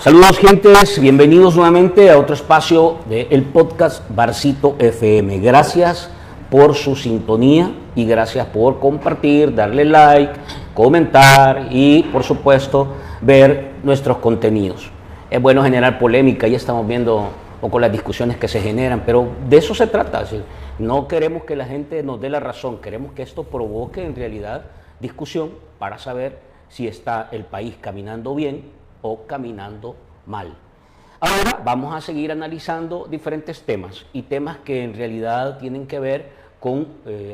Saludos gentes, bienvenidos nuevamente a otro espacio del podcast Barcito FM. Gracias por su sintonía y gracias por compartir, darle like, comentar y por supuesto ver nuestros contenidos. Es bueno generar polémica, ya estamos viendo un poco las discusiones que se generan, pero de eso se trata. Es decir, no queremos que la gente nos dé la razón, queremos que esto provoque en realidad discusión para saber si está el país caminando bien o caminando mal. Ahora vamos a seguir analizando diferentes temas y temas que en realidad tienen que ver con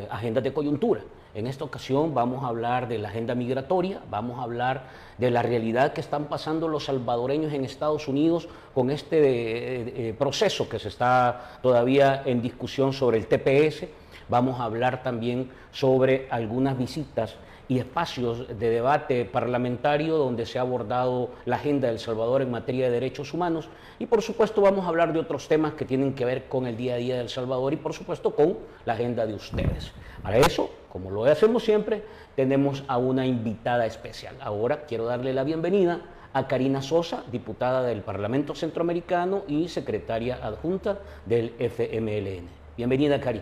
agendas de coyuntura. En esta ocasión vamos a hablar de la agenda migratoria, vamos a hablar de la realidad que están pasando los salvadoreños en Estados Unidos con este proceso que se está todavía en discusión sobre el TPS. Vamos a hablar también sobre algunas visitas y espacios de debate parlamentario donde se ha abordado la agenda de El Salvador en materia de derechos humanos y por supuesto vamos a hablar de otros temas que tienen que ver con el día a día de El Salvador y por supuesto con la agenda de ustedes. Para eso, como lo hacemos siempre, tenemos a una invitada especial. Ahora quiero darle la bienvenida a Karina Sosa, diputada del Parlamento Centroamericano y secretaria adjunta del FMLN. Bienvenida, Cari.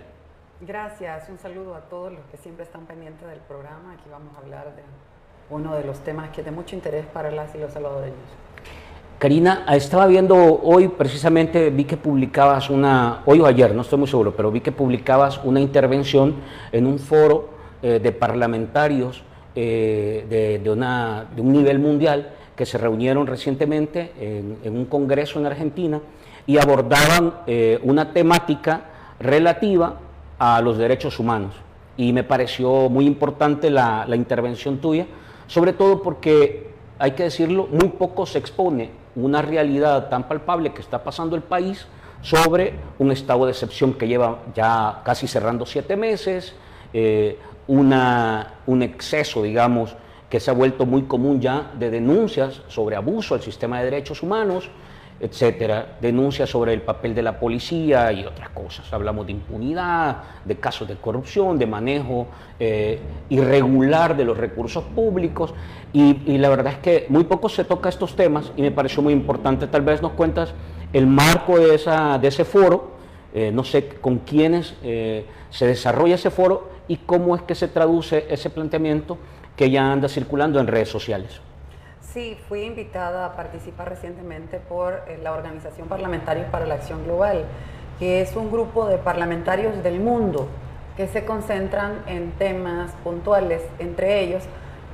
Gracias, un saludo a todos los que siempre están pendientes del programa. Aquí vamos a hablar de uno de los temas que es de mucho interés para las y los salvadoreños. Karina, estaba viendo hoy precisamente, vi que publicabas hoy o ayer, no estoy muy seguro, pero vi que publicabas una intervención en un foro de parlamentarios de un nivel mundial que se reunieron recientemente en un congreso en Argentina y abordaban una temática relativa a los derechos humanos. Y me pareció muy importante la intervención tuya, sobre todo porque, hay que decirlo, muy poco se expone una realidad tan palpable que está pasando el país sobre un estado de excepción que lleva ya casi cerrando 7 meses, un exceso, digamos, que se ha vuelto muy común ya de denuncias sobre abuso al sistema de derechos humanos, etcétera, denuncias sobre el papel de la policía y otras cosas. Hablamos de impunidad, de casos de corrupción, de manejo irregular de los recursos públicos y la verdad es que muy poco se toca estos temas y me pareció muy importante. Tal vez nos cuentas el marco de ese foro, no sé con quiénes se desarrolla ese foro y cómo es que se traduce ese planteamiento que ya anda circulando en redes sociales. Sí, fui invitada a participar recientemente por la Organización Parlamentarios para la Acción Global, que es un grupo de parlamentarios del mundo que se concentran en temas puntuales, entre ellos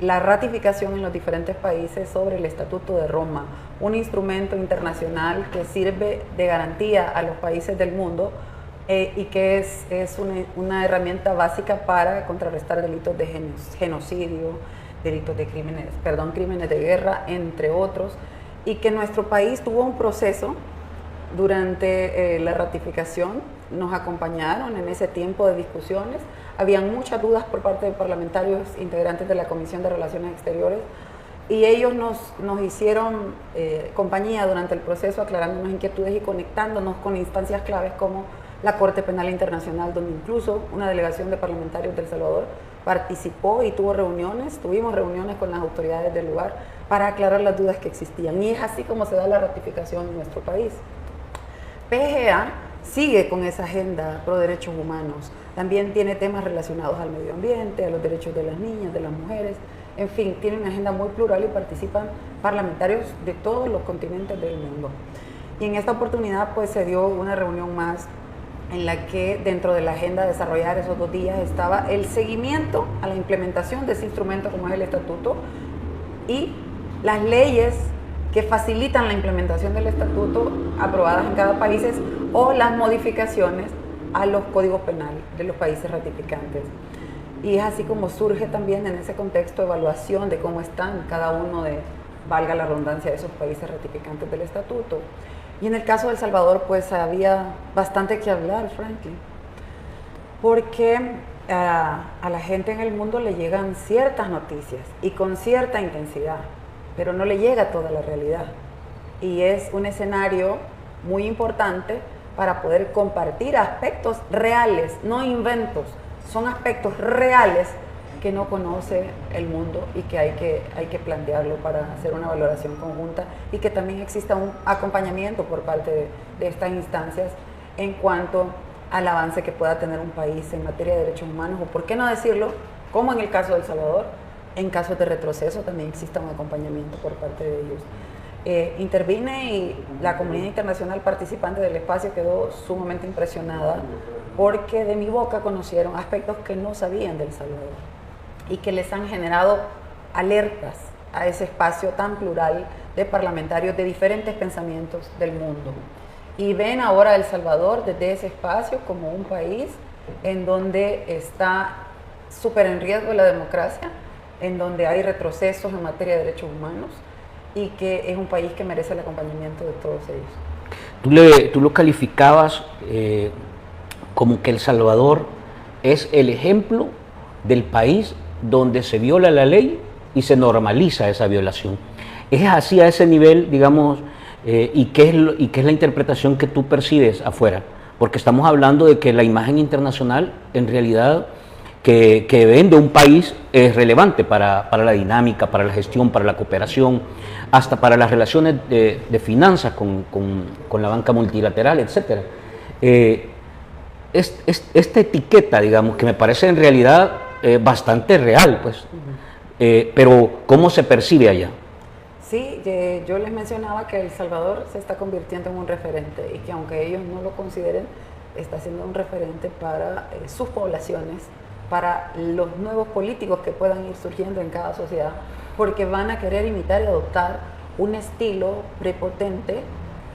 la ratificación en los diferentes países sobre el Estatuto de Roma, un instrumento internacional que sirve de garantía a los países del mundo y que es una herramienta básica para contrarrestar delitos de genocidio, delitos de crímenes de guerra, entre otros, y que nuestro país tuvo un proceso durante la ratificación, nos acompañaron en ese tiempo de discusiones, habían muchas dudas por parte de parlamentarios integrantes de la Comisión de Relaciones Exteriores, y ellos nos hicieron compañía durante el proceso, aclarándonos inquietudes y conectándonos con instancias claves como la Corte Penal Internacional, donde incluso una delegación de parlamentarios de El Salvador participó y tuvimos reuniones con las autoridades del lugar para aclarar las dudas que existían. Y es así como se da la ratificación en nuestro país. PGA sigue con esa agenda pro derechos humanos. También tiene temas relacionados al medio ambiente, a los derechos de las niñas, de las mujeres. En fin, tiene una agenda muy plural y participan parlamentarios de todos los continentes del mundo. Y en esta oportunidad pues se dio una reunión más en la que dentro de la agenda a desarrollar esos 2 días estaba el seguimiento a la implementación de ese instrumento como es el estatuto y las leyes que facilitan la implementación del estatuto aprobadas en cada país o las modificaciones a los códigos penales de los países ratificantes. Y es así como surge también en ese contexto evaluación de cómo están cada uno de, valga la redundancia, de esos países ratificantes del estatuto. Y en el caso de El Salvador, pues había bastante que hablar, Franklin, porque a la gente en el mundo le llegan ciertas noticias y con cierta intensidad, pero no le llega toda la realidad. Y es un escenario muy importante para poder compartir aspectos reales, no inventos, son aspectos reales que no conoce el mundo y que hay que plantearlo para hacer una valoración conjunta y que también exista un acompañamiento por parte de estas instancias en cuanto al avance que pueda tener un país en materia de derechos humanos, o por qué no decirlo, como en el caso de El Salvador, en casos de retroceso también exista un acompañamiento por parte de ellos. Intervine y la comunidad internacional participante del espacio quedó sumamente impresionada porque de mi boca conocieron aspectos que no sabían de El Salvador y que les han generado alertas a ese espacio tan plural de parlamentarios de diferentes pensamientos del mundo. Y ven ahora a El Salvador desde ese espacio como un país en donde está súper en riesgo la democracia, en donde hay retrocesos en materia de derechos humanos y que es un país que merece el acompañamiento de todos ellos. Tú lo calificabas como que El Salvador es el ejemplo del país donde se viola la ley y se normaliza esa violación. ¿Es así a ese nivel, digamos, y qué es la interpretación que tú percibes afuera? Porque estamos hablando de que la imagen internacional, en realidad, que vende un país es relevante para la dinámica, para la gestión, para la cooperación, hasta para las relaciones de finanzas con la banca multilateral, etc. Esta etiqueta, digamos, que me parece en realidad bastante real, pues, pero ¿cómo se percibe allá? Sí, yo les mencionaba que El Salvador se está convirtiendo en un referente y que aunque ellos no lo consideren, está siendo un referente para sus poblaciones, para los nuevos políticos que puedan ir surgiendo en cada sociedad, porque van a querer imitar y adoptar un estilo prepotente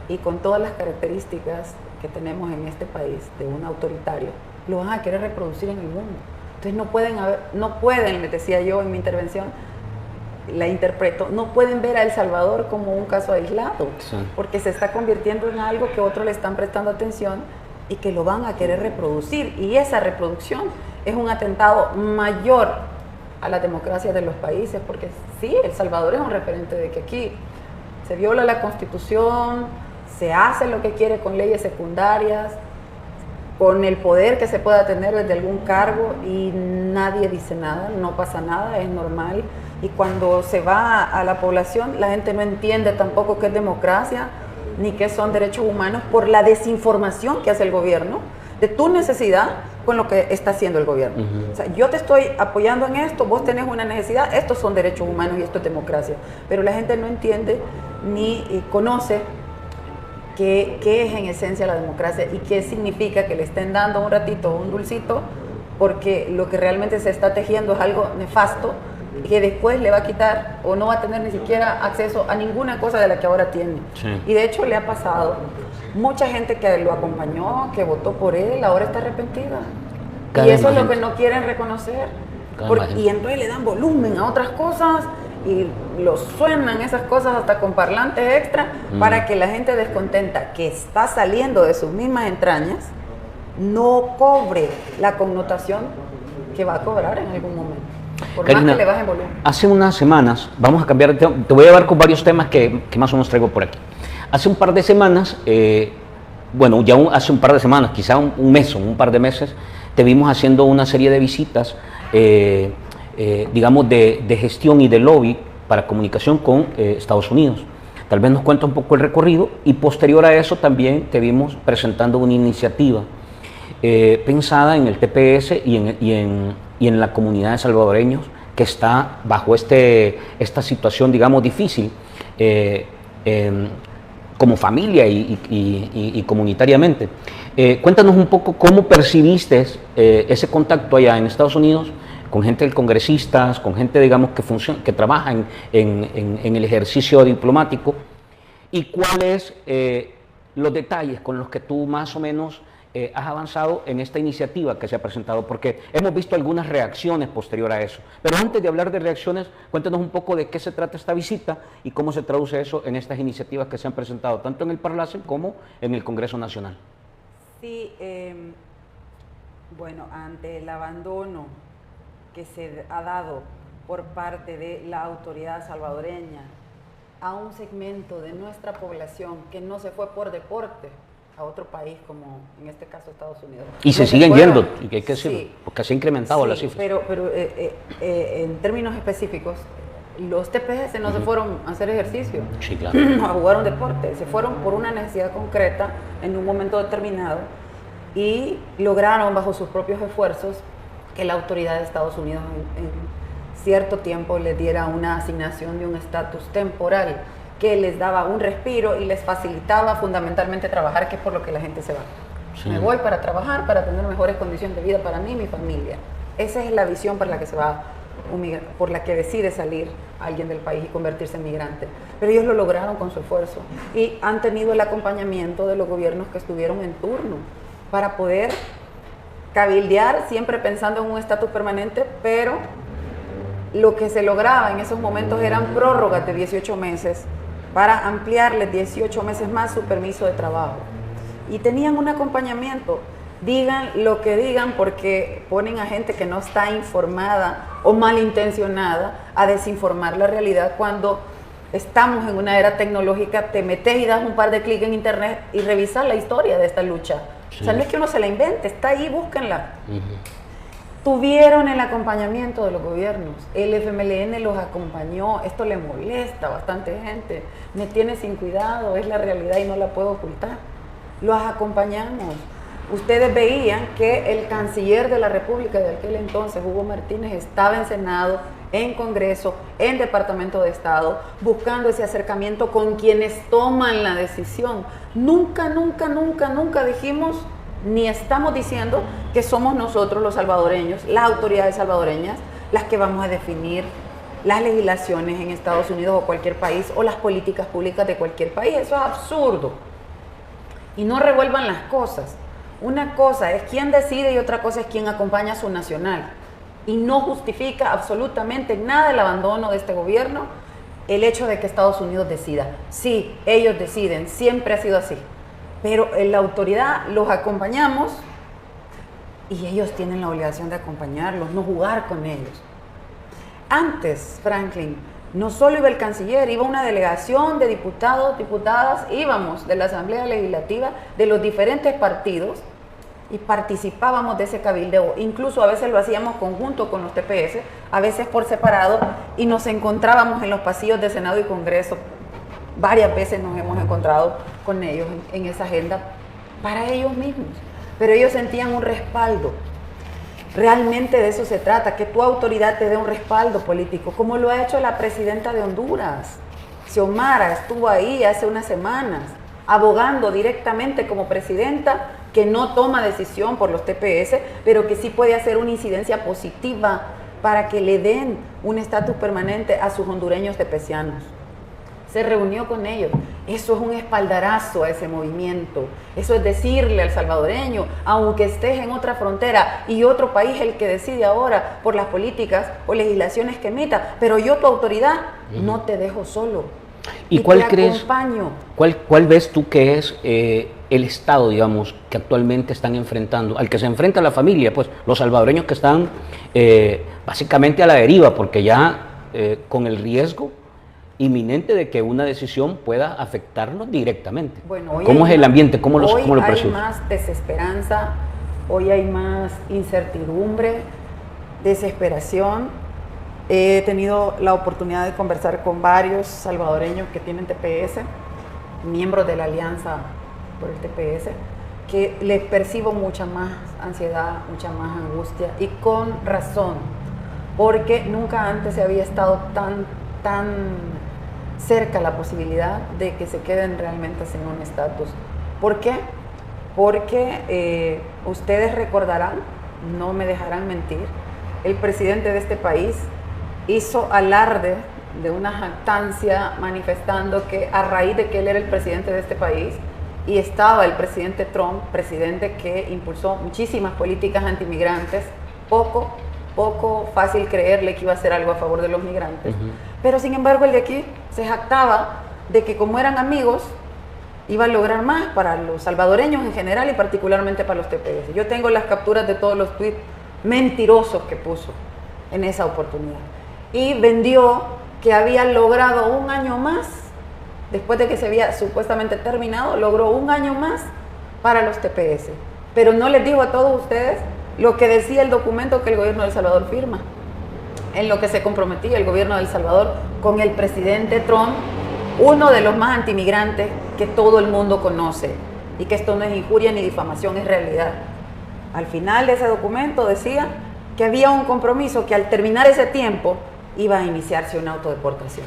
y con todas las características que tenemos en este país de un autoritario, lo van a querer reproducir en el mundo. Entonces no pueden, les decía yo en mi intervención, la interpreto, no pueden ver a El Salvador como un caso aislado, sí, porque se está convirtiendo en algo que otros le están prestando atención y que lo van a querer reproducir, y esa reproducción es un atentado mayor a la democracia de los países, porque sí, El Salvador es un referente de que aquí se viola la Constitución, se hace lo que quiere con leyes secundarias, con el poder que se pueda tener desde algún cargo y nadie dice nada, no pasa nada, es normal. Y cuando se va a la población, la gente no entiende tampoco qué es democracia ni qué son derechos humanos por la desinformación que hace el gobierno de tu necesidad con lo que está haciendo el gobierno. O sea, yo te estoy apoyando en esto, vos tenés una necesidad, estos son derechos humanos y esto es democracia. Pero la gente no entiende ni conoce qué es en esencia la democracia y qué significa que le estén dando un ratito un dulcito, porque lo que realmente se está tejiendo es algo nefasto que después le va a quitar o no va a tener ni siquiera acceso a ninguna cosa de la que ahora tiene. Sí. Y de hecho le ha pasado. Mucha gente que lo acompañó, que votó por él, ahora está arrepentida. Y eso es lo que no quieren reconocer. Y entonces le dan volumen a otras cosas y lo suenan esas cosas hasta con parlantes extra para que la gente descontenta que está saliendo de sus mismas entrañas no cobre la connotación que va a cobrar en algún momento. Por Karina, más que le bajen volumen. Hace unas semanas, vamos a cambiar de tema, te voy a llevar con varios temas que más o menos traigo por aquí. Hace un par de semanas, hace un par de semanas, quizá un mes o un par de meses, te vimos haciendo una serie de visitas, digamos, de gestión y de lobby para comunicación con Estados Unidos. Tal vez nos cuenta un poco el recorrido y posterior a eso también te vimos presentando una iniciativa pensada en el TPS y en la comunidad de salvadoreños que está bajo esta situación, digamos, difícil como familia y comunitariamente. Cuéntanos un poco cómo percibiste ese contacto allá en Estados Unidos con gente de congresistas, con gente, digamos, que trabaja en el ejercicio diplomático, y cuáles los detalles con los que tú más o menos has avanzado en esta iniciativa que se ha presentado, porque hemos visto algunas reacciones posterior a eso. Pero antes de hablar de reacciones, cuéntanos un poco de qué se trata esta visita y cómo se traduce eso en estas iniciativas que se han presentado, tanto en el Parlacen como en el Congreso Nacional. Sí, ante el abandono que se ha dado por parte de la autoridad salvadoreña a un segmento de nuestra población que no se fue por deporte a otro país, como en este caso Estados Unidos. Y se siguen yendo, y hay que decirlo, sí, porque se ha incrementado las cifras. Pero en términos específicos, los TPS no se fueron a hacer ejercicio, sí, claro. a jugar un deporte, se fueron por una necesidad concreta en un momento determinado y lograron bajo sus propios esfuerzos que la autoridad de Estados Unidos en cierto tiempo les diera una asignación de un estatus temporal que les daba un respiro y les facilitaba fundamentalmente trabajar, que es por lo que la gente se va. Sí. Me voy para trabajar, para tener mejores condiciones de vida para mí y mi familia. Esa es la visión por la que se va por la que decide salir alguien del país y convertirse en migrante. Pero ellos lo lograron con su esfuerzo y han tenido el acompañamiento de los gobiernos que estuvieron en turno para poder cabildear, siempre pensando en un estatus permanente, pero lo que se lograba en esos momentos eran prórrogas de 18 meses para ampliarles 18 meses más su permiso de trabajo. Y tenían un acompañamiento. Digan lo que digan, porque ponen a gente que no está informada o malintencionada a desinformar la realidad cuando estamos en una era tecnológica. Te metes y das un par de clics en internet y revisas la historia de esta lucha. Sí. O sea, no es que uno se la invente, está ahí, búsquenla. Tuvieron el acompañamiento de los gobiernos. El FMLN los acompañó. Esto le molesta a bastante gente. Me tiene sin cuidado, es la realidad y no la puedo ocultar. Los acompañamos. Ustedes veían que el canciller de la República de aquel entonces, Hugo Martínez, estaba en Senado, en Congreso, en Departamento de Estado, buscando ese acercamiento con quienes toman la decisión. Nunca, nunca, nunca, nunca dijimos, ni estamos diciendo que somos nosotros los salvadoreños, las autoridades salvadoreñas, las que vamos a definir las legislaciones en Estados Unidos o cualquier país, o las políticas públicas de cualquier país. Eso es absurdo. Y no revuelvan las cosas. Una cosa es quién decide y otra cosa es quién acompaña a su nacional. Y no justifica absolutamente nada el abandono de este gobierno el hecho de que Estados Unidos decida. Sí, ellos deciden, siempre ha sido así. Pero en la autoridad los acompañamos y ellos tienen la obligación de acompañarlos, no jugar con ellos. Antes, Franklin, no solo iba el canciller, iba una delegación de diputados, diputadas, íbamos de la Asamblea Legislativa de los diferentes partidos y participábamos de ese cabildeo. Incluso a veces lo hacíamos conjunto con los TPS, a veces por separado, y nos encontrábamos en los pasillos de Senado y Congreso. Varias veces nos hemos encontrado con ellos en esa agenda para ellos mismos, pero ellos sentían un respaldo. Realmente de eso se trata, que tu autoridad te dé un respaldo político, como lo ha hecho la presidenta de Honduras. Xiomara estuvo ahí hace unas semanas, abogando directamente como presidenta, que no toma decisión por los TPS, pero que sí puede hacer una incidencia positiva para que le den un estatus permanente a sus hondureños tepecianos. Se reunió con ellos. Eso es un espaldarazo a ese movimiento. Eso es decirle al salvadoreño, aunque estés en otra frontera y otro país el que decide ahora por las políticas o legislaciones que emita, pero yo, tu autoridad, no te dejo solo. ¿Y cuál crees? Acompaño. ¿Cuál ves tú que es el estado, digamos, que actualmente están enfrentando, al que se enfrenta la familia, pues los salvadoreños que están básicamente a la deriva, porque ya con el riesgo inminente de que una decisión pueda afectarlos directamente? Bueno, ¿Cómo es el ambiente? ¿Cómo lo percibes? Hoy hay más desesperanza, hoy hay más incertidumbre, desesperación. He tenido la oportunidad de conversar con varios salvadoreños que tienen TPS, miembros de la Alianza por el TPS, que les percibo mucha más ansiedad, mucha más angustia, y con razón, porque nunca antes se había estado tan cerca la posibilidad de que se queden realmente sin un estatus. ¿Por qué? Porque ustedes recordarán, no me dejarán mentir, el presidente de este país hizo alarde de una jactancia manifestando que a raíz de que él era el presidente de este país y estaba el presidente Trump, presidente que impulsó muchísimas políticas antimigrantes, poco fácil creerle que iba a hacer algo a favor de los migrantes. Pero sin embargo el de aquí se jactaba de que como eran amigos iba a lograr más para los salvadoreños en general y particularmente para los TPS. Yo tengo las capturas de todos los tweets mentirosos que puso en esa oportunidad. Y vendió que había logrado un año más, después de que se había supuestamente terminado, logró un año más para los TPS, pero no les dijo a todos ustedes lo que decía el documento que el gobierno de El Salvador firma, en lo que se comprometía el gobierno de El Salvador con el presidente Trump, uno de los más antimigrantes que todo el mundo conoce, y que esto no es injuria ni difamación, es realidad. Al final de ese documento decía que había un compromiso que al terminar ese tiempo iba a iniciarse una autodeportación.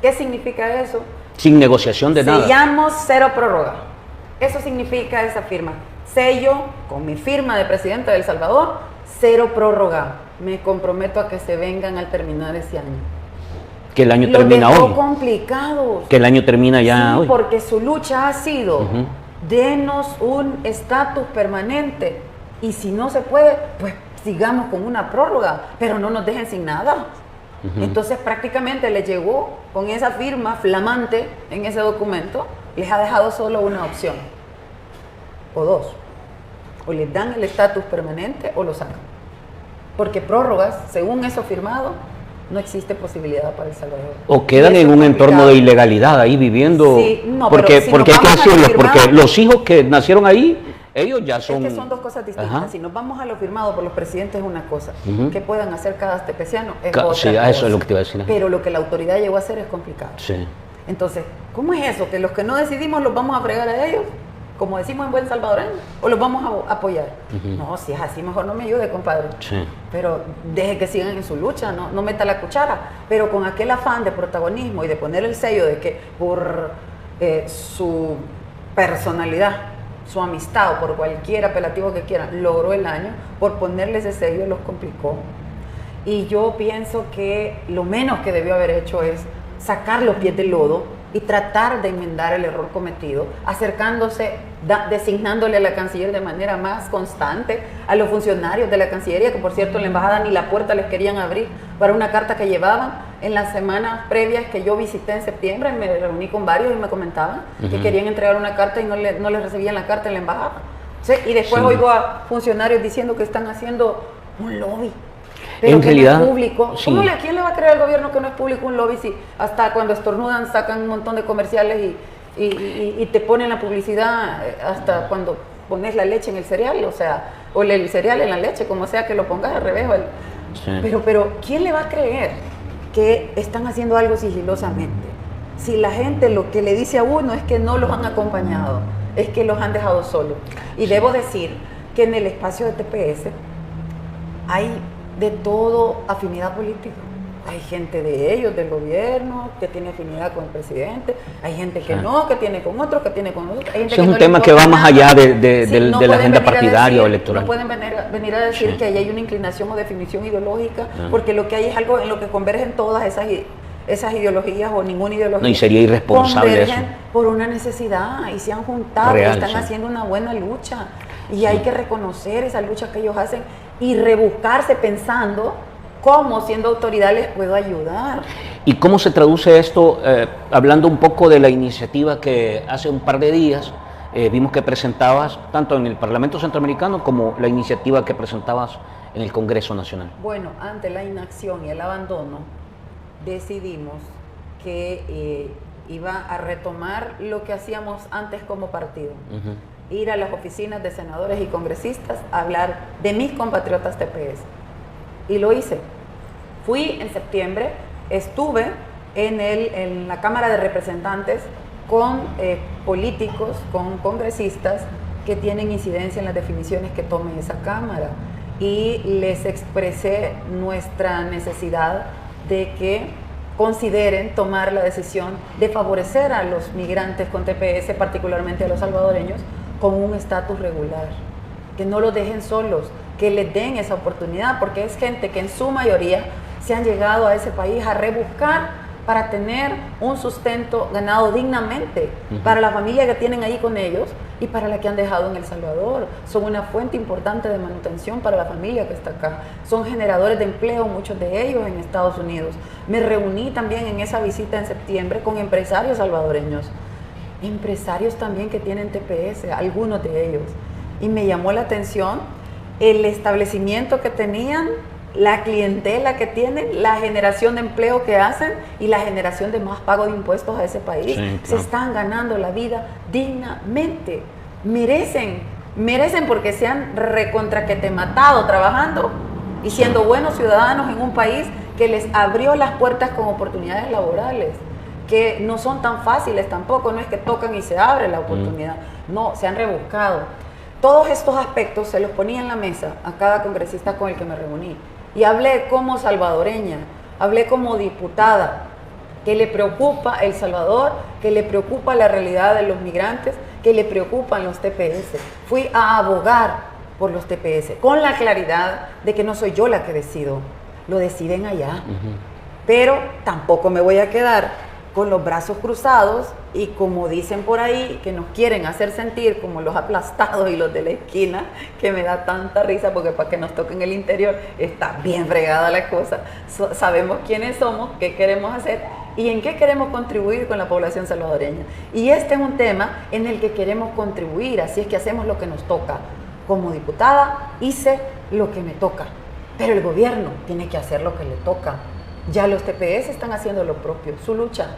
¿Qué significa eso? Sin negociación de nada. Sellamos cero prórroga. Eso significa esa firma. Sello con mi firma de presidente de El Salvador, cero prórroga. Me comprometo a que se vengan al terminar ese año. Que el año termina hoy. Complicados. Que el año termina ya hoy. Porque su lucha ha sido, denos un estatus permanente. Y si no se puede, pues sigamos con una prórroga, pero no nos dejen sin nada. Entonces prácticamente le llegó con esa firma flamante en ese documento, les ha dejado solo una opción, o dos: o les dan el estatus permanente o lo sacan, porque prórrogas, según eso firmado, no existe posibilidad para El Salvador. O quedan en un entorno de ilegalidad ahí viviendo, sí, no, porque si hay que decirlo, porque los hijos que nacieron ahí, ellos ya son... Es que son dos cosas distintas. Ajá. Si nos vamos a lo firmado por los presidentes es una cosa, que puedan hacer cada tepeciano es otra sí, cosa. Eso es lo que te iba a decir. Pero lo que la autoridad llegó a hacer es complicado. Sí. Entonces, ¿cómo es eso? ¿Que los que no decidimos los vamos a fregar a ellos? Como decimos en buen salvadoreño, ¿o los vamos a apoyar? No, si es así, mejor no me ayude, compadre. Sí. Pero deje que sigan en su lucha, no meta la cuchara. Pero con aquel afán de protagonismo y de poner el sello de que por su personalidad, su amistad o por cualquier apelativo que quieran, logró el año, por ponerle ese sello los complicó. Y yo pienso que lo menos que debió haber hecho es sacar los pies del lodo y tratar de enmendar el error cometido, acercándose, designándole a la canciller de manera más constante, a los funcionarios de la Cancillería, que por cierto en la embajada ni la puerta les querían abrir para una carta que llevaban. En las semanas previas que yo visité en septiembre, me reuní con varios y me comentaban que querían entregar una carta y no les recibían la carta en la embajada. ¿Sí? Y después oigo a funcionarios diciendo que están haciendo un lobby. Pero en realidad, no es público. Sí. ¿Quién le va a creer al gobierno que no es público un lobby si hasta cuando estornudan sacan un montón de comerciales y te ponen la publicidad hasta cuando pones la leche en el cereal, o el cereal en la leche, como sea que lo pongas al revés? Sí. Pero ¿quién le va a creer que están haciendo algo sigilosamente? Si la gente lo que le dice a uno es que no los han acompañado, es que los han dejado solos. Y debo decir que en el espacio de TPS hay de todo afinidad política. Hay gente de ellos, del gobierno, que tiene afinidad con el presidente. Hay gente que no, que tiene con otros, que tiene con otros. Hay gente es un no tema que va más allá de la agenda partidaria o electoral. No pueden venir a decir que ahí hay una inclinación o definición ideológica, porque lo que hay es algo en lo que convergen todas esas ideologías o ninguna ideología. No, y sería irresponsable eso. Por una necesidad y se han juntado, real, están haciendo una buena lucha. Y hay que reconocer esa lucha que ellos hacen y rebuscarse pensando cómo, siendo autoridad, les puedo ayudar. ¿Y cómo se traduce esto? Hablando un poco de la iniciativa que hace un par de días vimos que presentabas tanto en el Parlamento Centroamericano como la iniciativa que presentabas en el Congreso Nacional. Bueno, ante la inacción y el abandono, decidimos que iba a retomar lo que hacíamos antes como partido. Ir a las oficinas de senadores y congresistas a hablar de mis compatriotas TPS. Y lo hice. Fui en septiembre, estuve en la Cámara de Representantes con políticos, con congresistas que tienen incidencia en las definiciones que tome esa Cámara. Y les expresé nuestra necesidad de que consideren tomar la decisión de favorecer a los migrantes con TPS, particularmente a los salvadoreños, con un estatus regular, que no los dejen solos, que les den esa oportunidad, porque es gente que en su mayoría se han llegado a ese país a rebuscar para tener un sustento ganado dignamente para la familia que tienen ahí con ellos y para la que han dejado en El Salvador. Son una fuente importante de manutención para la familia que está acá. Son generadores de empleo, muchos de ellos en Estados Unidos. Me reuní también en esa visita en septiembre con empresarios salvadoreños, empresarios también que tienen TPS, algunos de ellos. Y me llamó la atención el establecimiento que tenían, la clientela que tienen, la generación de empleo que hacen y la generación de más pago de impuestos a ese país. Sí, claro. Se están ganando la vida dignamente. merecen porque se han recontraquetematado trabajando y siendo buenos ciudadanos en un país que les abrió las puertas con oportunidades laborales, que no son tan fáciles tampoco, no es que tocan y se abre la oportunidad, no, se han rebuscado. Todos estos aspectos se los ponía en la mesa a cada congresista con el que me reuní y hablé como salvadoreña, hablé como diputada, que le preocupa El Salvador, que le preocupa la realidad de los migrantes, que le preocupan los TPS. Fui a abogar por los TPS, con la claridad de que no soy yo la que decido, lo deciden allá. Pero tampoco me voy a quedar con los brazos cruzados y como dicen por ahí, que nos quieren hacer sentir como los aplastados y los de la esquina, que me da tanta risa porque para que nos toquen el interior está bien fregada la cosa. Sabemos quiénes somos, qué queremos hacer y en qué queremos contribuir con la población salvadoreña. Y este es un tema en el que queremos contribuir, así es que hacemos lo que nos toca. Como diputada hice lo que me toca, pero el gobierno tiene que hacer lo que le toca. Ya los TPS están haciendo lo propio, su lucha.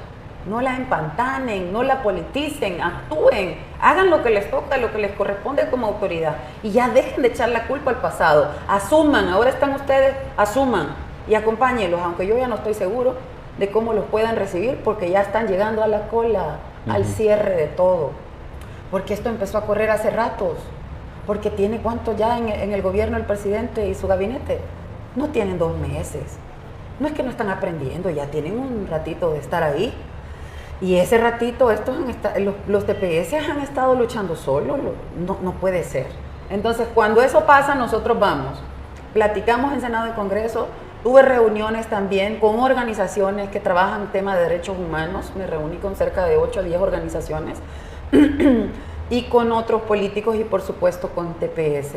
No la empantanen, no la politicen, actúen, hagan lo que les toca, lo que les corresponde como autoridad. Y ya dejen de echar la culpa al pasado. Asuman, ahora están ustedes, asuman y acompáñenlos, aunque yo ya no estoy seguro de cómo los puedan recibir, porque ya están llegando a la cola, al cierre de todo. Porque esto empezó a correr hace ratos. Porque tiene cuánto ya en el gobierno el presidente y su gabinete. No tienen 2 meses. No es que no están aprendiendo, ya tienen un ratito de estar ahí. Y ese ratito, los TPS han estado luchando solos, no puede ser. Entonces, cuando eso pasa, nosotros vamos, platicamos en Senado y Congreso, tuve reuniones también con organizaciones que trabajan en temas de derechos humanos, me reuní con cerca de 8 a 10 organizaciones, y con otros políticos y por supuesto con TPS,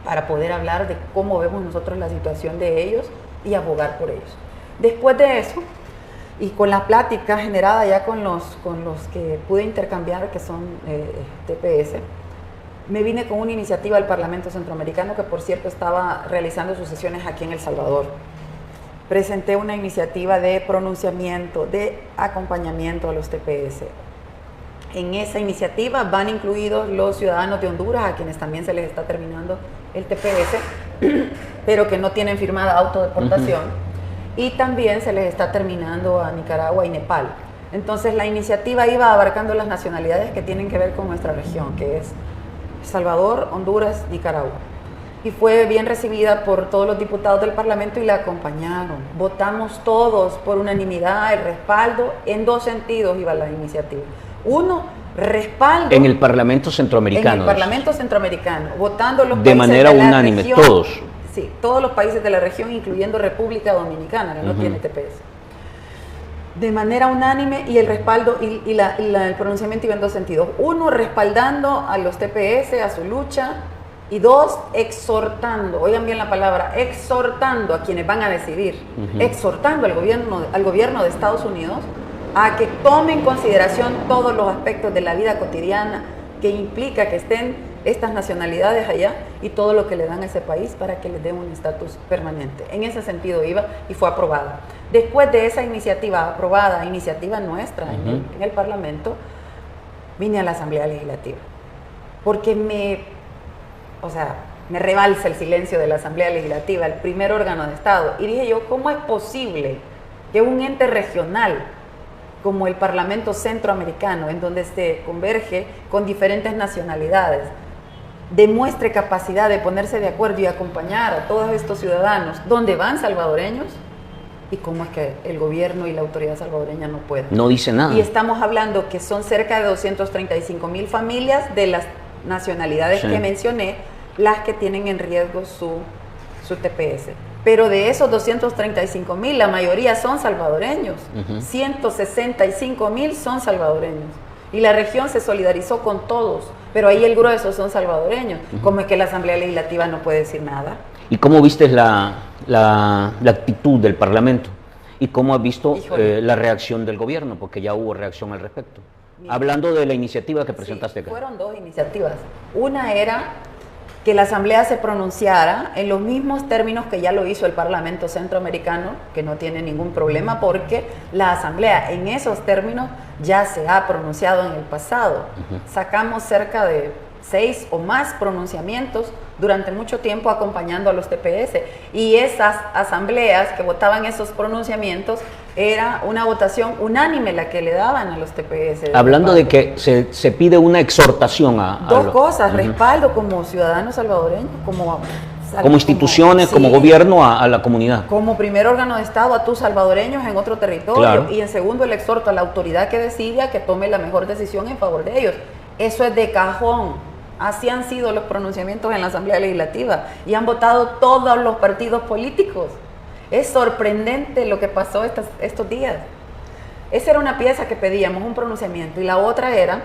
para poder hablar de cómo vemos nosotros la situación de ellos y abogar por ellos. Después de eso, y con la plática generada ya con los que pude intercambiar, que son TPS, me vine con una iniciativa al Parlamento Centroamericano, que por cierto estaba realizando sus sesiones aquí en El Salvador. Presenté una iniciativa de pronunciamiento, de acompañamiento a los TPS. En esa iniciativa van incluidos los ciudadanos de Honduras, a quienes también se les está terminando el TPS, pero que no tienen firmada autodeportación, y también se les está terminando a Nicaragua y Nepal. Entonces la iniciativa iba abarcando las nacionalidades que tienen que ver con nuestra región, que es Salvador, Honduras, Nicaragua. Y fue bien recibida por todos los diputados del Parlamento y la acompañaron. Votamos todos por unanimidad el respaldo. En 2 sentidos iba la iniciativa. Uno, respaldo. En el Parlamento Centroamericano. En el Parlamento Centroamericano, votando los de países manera de la unánime, región, todos. Sí, todos los países de la región, incluyendo República Dominicana, que no tiene TPS. De manera unánime, y el respaldo y el pronunciamiento iba en 2 sentidos. Uno, respaldando a los TPS, a su lucha. Y 2, exhortando, oigan bien la palabra, exhortando a quienes van a decidir, exhortando al gobierno de Estados Unidos a que tome en consideración todos los aspectos de la vida cotidiana que implica que estén estas nacionalidades allá y todo lo que le dan a ese país para que les dé un estatus permanente. En ese sentido iba y fue aprobada. Después de esa iniciativa aprobada, iniciativa nuestra en el Parlamento, vine a la Asamblea Legislativa porque me rebalsa el silencio de la Asamblea Legislativa, el primer órgano de Estado. Y dije yo, ¿cómo es posible que un ente regional como el Parlamento Centroamericano, en donde se converge con diferentes nacionalidades, demuestre capacidad de ponerse de acuerdo y acompañar a todos estos ciudadanos donde van salvadoreños? ¿Y cómo es que el gobierno y la autoridad salvadoreña no pueden? No dice nada. Y estamos hablando que son cerca de 235,000 familias de las nacionalidades que mencioné, las que tienen en riesgo su TPS. Pero de esos 235,000, la mayoría son salvadoreños. 165,000 son salvadoreños. Y la región se solidarizó con todos, pero ahí el grueso son salvadoreños. ¿Cómo es que la Asamblea Legislativa no puede decir nada? ¿Y cómo viste la actitud del Parlamento? ¿Y cómo has visto la reacción del gobierno? Porque ya hubo reacción al respecto. Hablando de la iniciativa que presentaste acá. Fueron 2 iniciativas. Una era que la Asamblea se pronunciara en los mismos términos que ya lo hizo el Parlamento Centroamericano, que no tiene ningún problema porque la Asamblea en esos términos ya se ha pronunciado en el pasado. Sacamos cerca de 6 o más pronunciamientos durante mucho tiempo acompañando a los TPS, y esas asambleas que votaban esos pronunciamientos era una votación unánime la que le daban a los TPS. Hablando de que se pide una exhortación a dos cosas, respaldo como ciudadanos salvadoreños, como instituciones, como gobierno a la comunidad. Como primer órgano de Estado a tus salvadoreños en otro territorio. Claro. Y en segundo, el exhorto a la autoridad que decida que tome la mejor decisión en favor de ellos. Eso es de cajón. Así han sido los pronunciamientos en la Asamblea Legislativa y han votado todos los partidos políticos. Es sorprendente lo que pasó estos días. Esa era una pieza que pedíamos, un pronunciamiento, y la otra era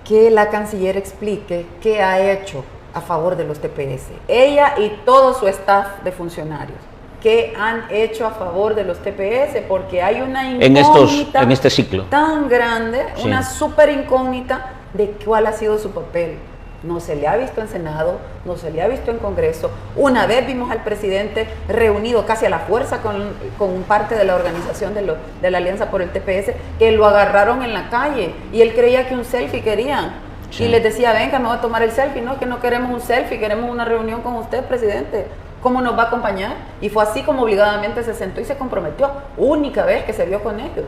que la canciller explique qué ha hecho a favor de los TPS. Ella y todo su staff de funcionarios. ¿Qué han hecho a favor de los TPS? Porque hay una incógnita en este ciclo tan grande, sí, una súper incógnita de cuál ha sido su papel. No se le ha visto en Senado, no se le ha visto en Congreso. Una vez vimos al presidente reunido casi a la fuerza con parte de la organización de la Alianza por el TPS, que lo agarraron en la calle y él creía que un selfie querían. Sí. Y les decía, venga, me voy a tomar el selfie. No, que no queremos un selfie, queremos una reunión con usted, presidente. ¿Cómo nos va a acompañar? Y fue así como obligadamente se sentó y se comprometió. Única vez que se vio con ellos.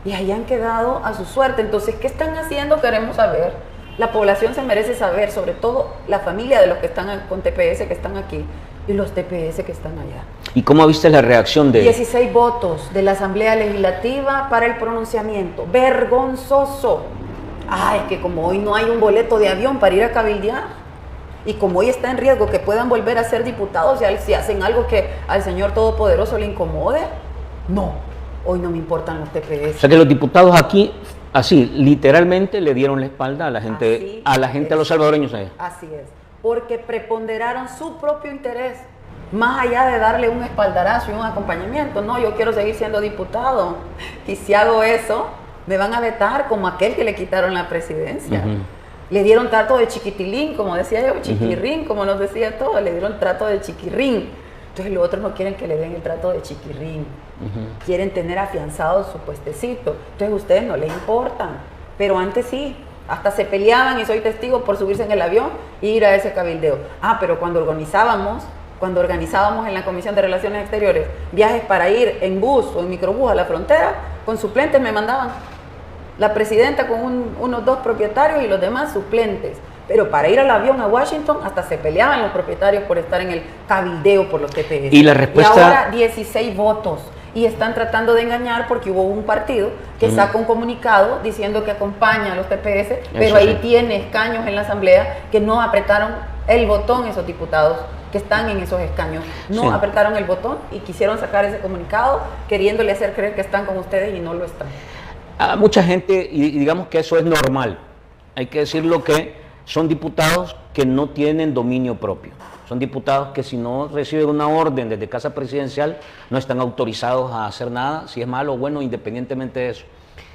Y ahí han quedado a su suerte. Entonces, ¿qué están haciendo? Queremos saber. La población se merece saber, sobre todo la familia de los que están con TPS que están aquí y los TPS que están allá. ¿Y cómo viste la reacción de...? 16 votos de la Asamblea Legislativa para el pronunciamiento. Vergonzoso. Es que como hoy no hay un boleto de avión para ir a cabildear, y como hoy está en riesgo que puedan volver a ser diputados si hacen algo que al Señor Todopoderoso le incomode, no, hoy no me importan los TPS. O sea que los diputados aquí, así, literalmente le dieron la espalda a la gente, a los salvadoreños allá. Así es, porque preponderaron su propio interés, más allá de darle un espaldarazo y un acompañamiento. No, yo quiero seguir siendo diputado, y si hago eso, me van a vetar como aquel que le quitaron la presidencia. Le dieron trato de chiquitilín, como decía yo, chiquirrín, como nos decía todo, le dieron trato de chiquirrín. Entonces los otros no quieren que le den el trato de chiquirrín, quieren tener afianzado su puestecito. Entonces a ustedes no les importan, pero antes sí, hasta se peleaban, y soy testigo, por subirse en el avión e ir a ese cabildeo. Pero cuando organizábamos en la Comisión de Relaciones Exteriores viajes para ir en bus o en microbús a la frontera, con suplentes me mandaban. La presidenta con unos 2 propietarios y los demás suplentes. Pero para ir al avión a Washington hasta se peleaban los propietarios por estar en el cabildeo por los TPS. Y la respuesta... Y ahora 16 votos. Y están tratando de engañar porque hubo un partido que saca un comunicado diciendo que acompaña a los TPS, pero ahí tiene escaños en la Asamblea que no apretaron el botón esos diputados que están en esos escaños. No apretaron el botón y quisieron sacar ese comunicado queriéndole hacer creer que están con ustedes y no lo están. A mucha gente, y digamos que eso es normal, hay que decirlo, que son diputados que no tienen dominio propio, son diputados que si no reciben una orden desde Casa Presidencial no están autorizados a hacer nada, si es malo o bueno, independientemente de eso.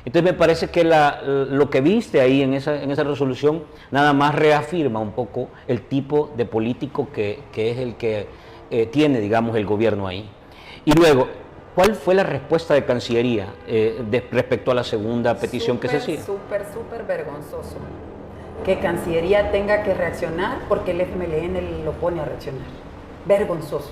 Entonces me parece que lo que viste ahí en esa resolución nada más reafirma un poco el tipo de político que es el que tiene, digamos, el gobierno ahí. Y luego, ¿cuál fue la respuesta de Cancillería respecto a la segunda petición que se hacía? Súper vergonzoso que Cancillería tenga que reaccionar porque el FMLN lo pone a reaccionar. Vergonzoso.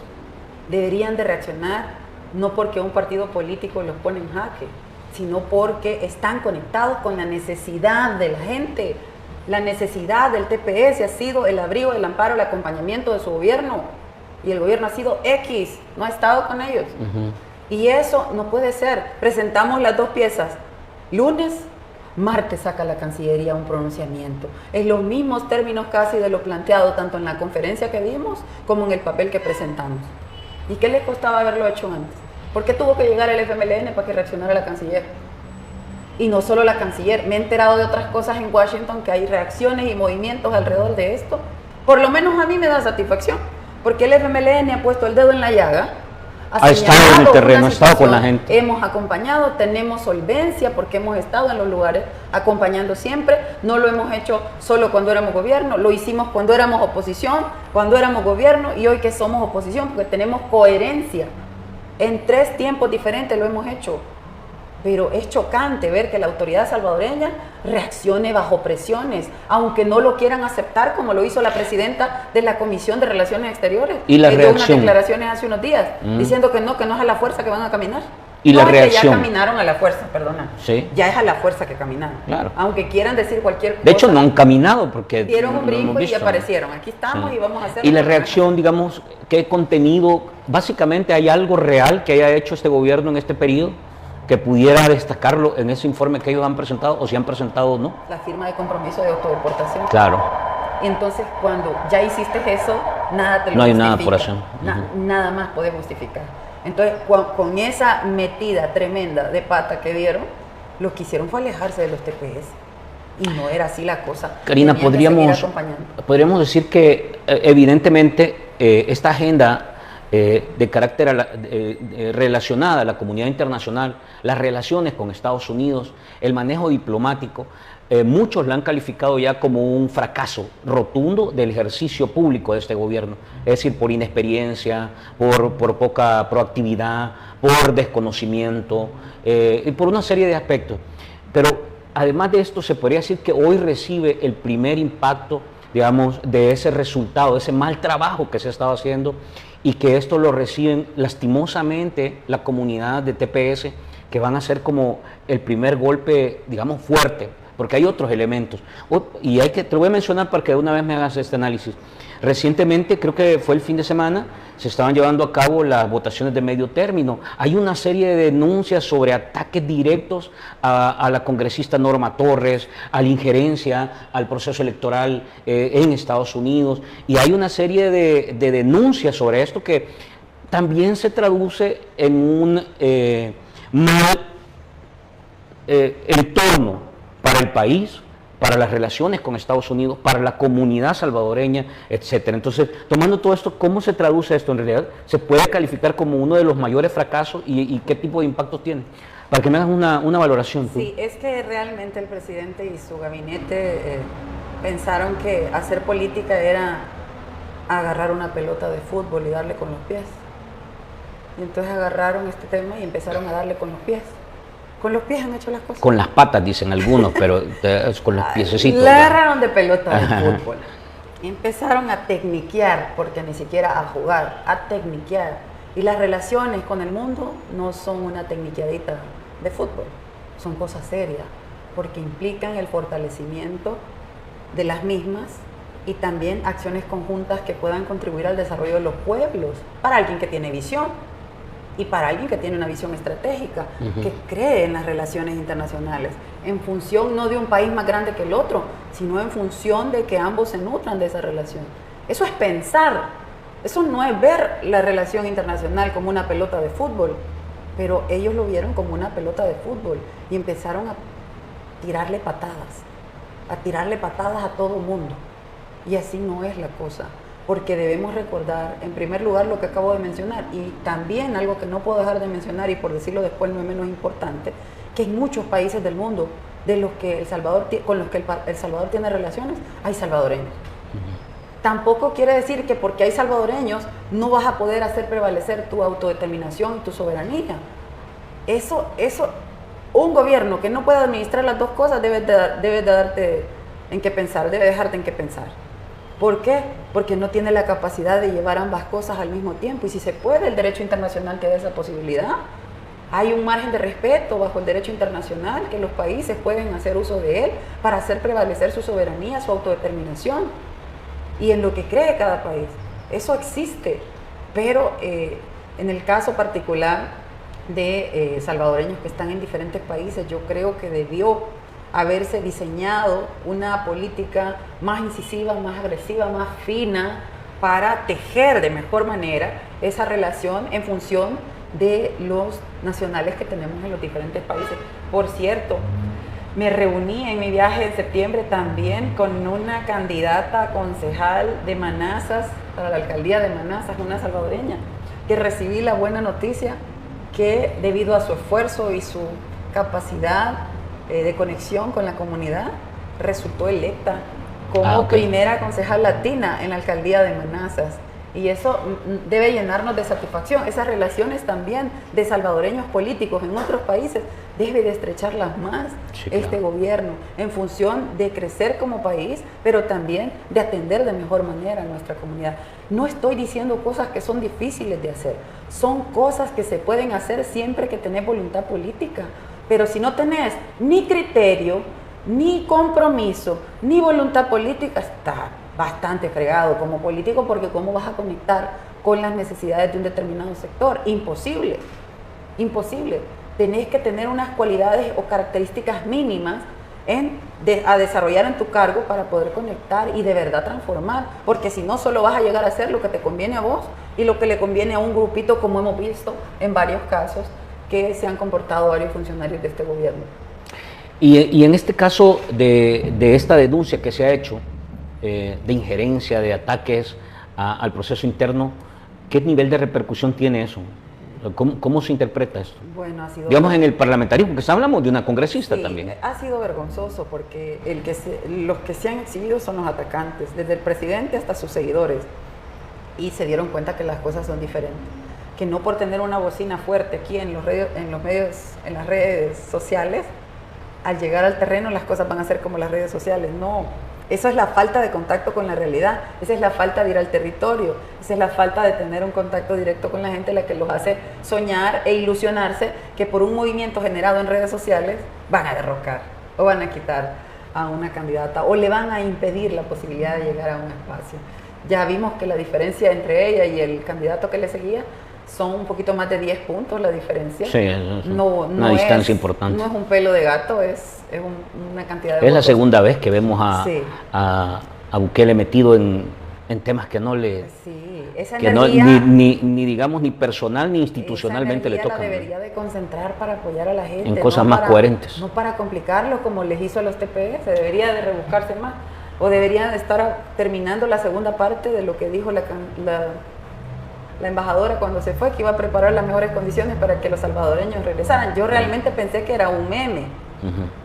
Deberían de reaccionar no porque un partido político los pone en jaque, sino porque están conectados con la necesidad de la gente. La necesidad del TPS ha sido el abrigo, el amparo, el acompañamiento de su gobierno. Y el gobierno ha sido X, no ha estado con ellos. Y eso no puede ser. Presentamos las 2 piezas. Lunes, martes saca la Cancillería un pronunciamiento. En los mismos términos casi de lo planteado, tanto en la conferencia que dimos como en el papel que presentamos. ¿Y qué les costaba haberlo hecho antes? ¿Por qué tuvo que llegar el FMLN para que reaccionara la canciller? Y no solo la canciller, me he enterado de otras cosas en Washington, que hay reacciones y movimientos alrededor de esto. Por lo menos a mí me da satisfacción, porque el FMLN ha puesto el dedo en la llaga, ha estado en el terreno, ha estado con la gente. Hemos acompañado, tenemos solvencia porque hemos estado en los lugares acompañando siempre. No lo hemos hecho solo cuando éramos gobierno, lo hicimos cuando éramos oposición, cuando éramos gobierno y hoy que somos oposición, porque tenemos coherencia. En 3 tiempos diferentes lo hemos hecho. pero es chocante ver que la autoridad salvadoreña reaccione bajo presiones, aunque no lo quieran aceptar, como lo hizo la presidenta de la Comisión de Relaciones Exteriores, y la que dio unas reacción declaraciones hace unos días, diciendo que no es a la fuerza que van a caminar. y no, la reacción. que ya caminaron a la fuerza, perdona. Sí. Ya es a la fuerza que caminaron. Claro. Aunque quieran decir cualquier cosa. De hecho, no han caminado porque Dieron un lo hemos brinco y visto. aparecieron. Aquí estamos Sí. y vamos a hacer. Y la reacción, digamos, ¿qué contenido? Básicamente, ¿hay algo real que haya hecho este gobierno en este periodo que pudiera destacarlo en ese informe que ellos han presentado, o si han presentado o no? La firma de compromiso de autodeportación. Claro. Y entonces, cuando ya hiciste eso, nada te lo No hay justifica. nada por hacer. Nada más puede justificar. Entonces, con esa metida tremenda de pata que dieron, lo que hicieron fue alejarse de los TPS. Y no era así la cosa. Karina, Tenían que seguir acompañando. podríamos decir que evidentemente esta agenda de carácter relacionada a la comunidad internacional, las relaciones con Estados Unidos, el manejo diplomático, muchos la han calificado ya como un fracaso rotundo del ejercicio público de este gobierno, es decir, por inexperiencia, por poca proactividad, por desconocimiento, y por una serie de aspectos. Pero además de esto, se podría decir que hoy recibe el primer impacto, digamos, de ese resultado, de ese mal trabajo que se ha estado haciendo, y que esto lo reciben lastimosamente la comunidad de TPS, que van a ser como el primer golpe, digamos, fuerte, porque hay otros elementos. Y te lo voy a mencionar para que de una vez me hagas este análisis. Recientemente, creo que fue el fin de semana, se estaban llevando a cabo las votaciones de medio término. Hay una serie de denuncias sobre ataques directos a la congresista Norma Torres, a la injerencia al proceso electoral en Estados Unidos, y hay una serie de denuncias sobre esto que también se traduce en un mal entorno para el país, para las relaciones con Estados Unidos, para la comunidad salvadoreña, etcétera. Entonces, tomando todo esto, ¿cómo se traduce esto en realidad? ¿Se puede calificar como uno de los mayores fracasos y qué tipo de impactos tiene? Para que me hagas una valoración. ¿Tú? Sí, es que realmente el presidente y su gabinete pensaron que hacer política era agarrar una pelota de fútbol y darle con los pies. Y entonces agarraron este tema y empezaron a darle con los pies. Con los pies han hecho las cosas. Con las patas, dicen algunos, pero es con los piececitos. La agarraron de pelota de fútbol. Empezaron a tecniquear, porque ni siquiera a jugar, a tecniquear. Y las relaciones con el mundo no son una tecniqueadita de fútbol, son cosas serias, porque implican el fortalecimiento de las mismas y también acciones conjuntas que puedan contribuir al desarrollo de los pueblos, para alguien que tiene visión. Y para alguien que tiene una visión estratégica, que cree en las relaciones internacionales, en función no de un país más grande que el otro, sino en función de que ambos se nutran de esa relación. Eso es pensar, eso no es ver la relación internacional como una pelota de fútbol, pero ellos lo vieron como una pelota de fútbol y empezaron a tirarle patadas a todo mundo. Y así no es la cosa. Porque debemos recordar, en primer lugar, lo que acabo de mencionar, y también algo que no puedo dejar de mencionar, y por decirlo después no es menos importante, que en muchos países del mundo con los que El Salvador tiene relaciones, hay salvadoreños. Tampoco quiere decir que porque hay salvadoreños no vas a poder hacer prevalecer tu autodeterminación y tu soberanía. Eso, un gobierno que no pueda administrar las dos cosas debe de darte en qué pensar, debe dejarte en qué pensar. ¿Por qué? Porque no tiene la capacidad de llevar ambas cosas al mismo tiempo. Y si se puede, el derecho internacional te da esa posibilidad. Hay un margen de respeto bajo el derecho internacional que los países pueden hacer uso de él para hacer prevalecer su soberanía, su autodeterminación y en lo que cree cada país. Eso existe, pero en el caso particular de salvadoreños que están en diferentes países, yo creo que debió haberse diseñado una política más incisiva, más agresiva, más fina, para tejer de mejor manera esa relación en función de los nacionales que tenemos en los diferentes países. Por cierto, me reuní en mi viaje de septiembre también con una candidata a concejal de Manazas, para la alcaldía de Manazas, una salvadoreña, que recibí la buena noticia que debido a su esfuerzo y su capacidad de conexión con la comunidad, resultó electa como primera concejal latina en la alcaldía de Manazas. Y eso debe llenarnos de satisfacción. Esas relaciones también de salvadoreños políticos en otros países debe de estrecharlas más este gobierno en función de crecer como país, pero también de atender de mejor manera a nuestra comunidad. No estoy diciendo cosas que son difíciles de hacer, son cosas que se pueden hacer siempre que tenés voluntad política. Pero si no tenés ni criterio, ni compromiso, ni voluntad política, está bastante fregado como político, porque ¿cómo vas a conectar con las necesidades de un determinado sector? Imposible, imposible. Tenés que tener unas cualidades o características mínimas a desarrollar en tu cargo para poder conectar y de verdad transformar, porque si no solo vas a llegar a hacer lo que te conviene a vos y lo que le conviene a un grupito, como hemos visto en varios casos que se han comportado varios funcionarios de este gobierno. Y en este caso de esta denuncia que se ha hecho, de injerencia, de ataques al proceso interno, ¿qué nivel de repercusión tiene eso? ¿Cómo se interpreta esto? Bueno, ha sido... Digamos en el parlamentarismo, porque hablamos de una congresista también. Ha sido vergonzoso porque los que se han exhibido son los atacantes, desde el presidente hasta sus seguidores, y se dieron cuenta que las cosas son diferentes, que no por tener una bocina fuerte aquí en las redes sociales, al llegar al terreno las cosas van a ser como las redes sociales. No, eso es la falta de contacto con la realidad, esa es la falta de ir al territorio, esa es la falta de tener un contacto directo con la gente la que los hace soñar e ilusionarse que por un movimiento generado en redes sociales van a derrocar o van a quitar a una candidata o le van a impedir la posibilidad de llegar a un espacio. Ya vimos que la diferencia entre ella y el candidato que le seguía son un poquito más de 10 puntos la diferencia. Sí, es una distancia importante. No es un pelo de gato, es una cantidad de votos. Es la segunda vez que vemos a Bukele metido en temas que no le... Sí, esa que energía, ni digamos ni personal ni institucionalmente le tocan. La debería de concentrar para apoyar a la gente. En cosas más coherentes. No para complicarlo como les hizo a los TPS, debería de rebuscarse más. O deberían de estar terminando la segunda parte de lo que dijo la embajadora cuando se fue, que iba a preparar las mejores condiciones para que los salvadoreños regresaran. Yo realmente pensé que era un meme.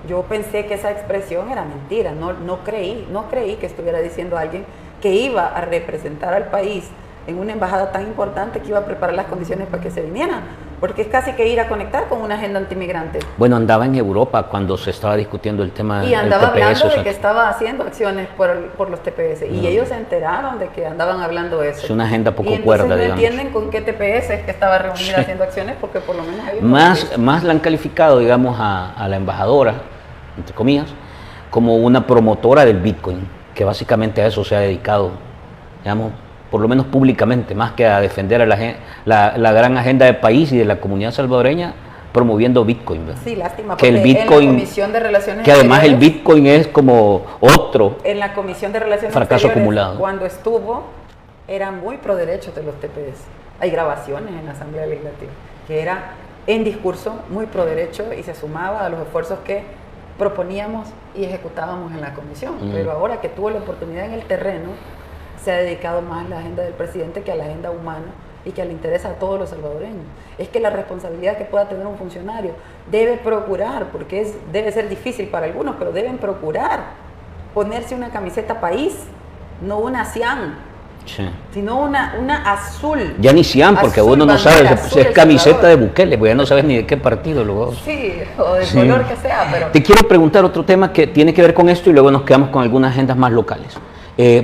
Yo pensé que esa expresión era mentira. No creí que estuviera diciendo alguien que iba a representar al país en una embajada tan importante, que iba a preparar las condiciones para que se vinieran, porque es casi que ir a conectar con una agenda antimigrante. Bueno, andaba en Europa cuando se estaba discutiendo el tema del TPS. Y andaba hablando de que estaba haciendo acciones por los TPS, y ellos se enteraron de que andaban hablando eso. Es una agenda poco y cuerda, no digamos. entienden con qué TPS es que estaba reunida haciendo acciones, porque por lo menos ellos más la han calificado, digamos, a la embajadora, entre comillas, como una promotora del Bitcoin, que básicamente a eso se ha dedicado, digamos, por lo menos públicamente, más que a defender a la gran agenda del país y de la comunidad salvadoreña, promoviendo Bitcoin, ¿verdad? Sí, lástima, que porque el Bitcoin, en la Comisión de Relaciones que además el Bitcoin es como otro en la Comisión de Relaciones fracaso acumulado. Cuando estuvo, eran muy pro derechos de los TPS. Hay grabaciones en la Asamblea Legislativa, que era en discurso muy pro derecho y se sumaba a los esfuerzos que proponíamos y ejecutábamos en la comisión. Pero ahora que tuvo la oportunidad en el terreno, se ha dedicado más a la agenda del presidente que a la agenda humana y que le interesa a todos los salvadoreños. Es que la responsabilidad que pueda tener un funcionario debe procurar, porque debe ser difícil para algunos, pero deben procurar ponerse una camiseta país, no una cian, sino una azul. Ya ni cian, porque azul, uno no sabe si es camiseta Salvador. de Bukele, porque ya no sabes ni de qué partido luego. Sí, o del color que sea, pero... Te quiero preguntar otro tema que tiene que ver con esto y luego nos quedamos con algunas agendas más locales.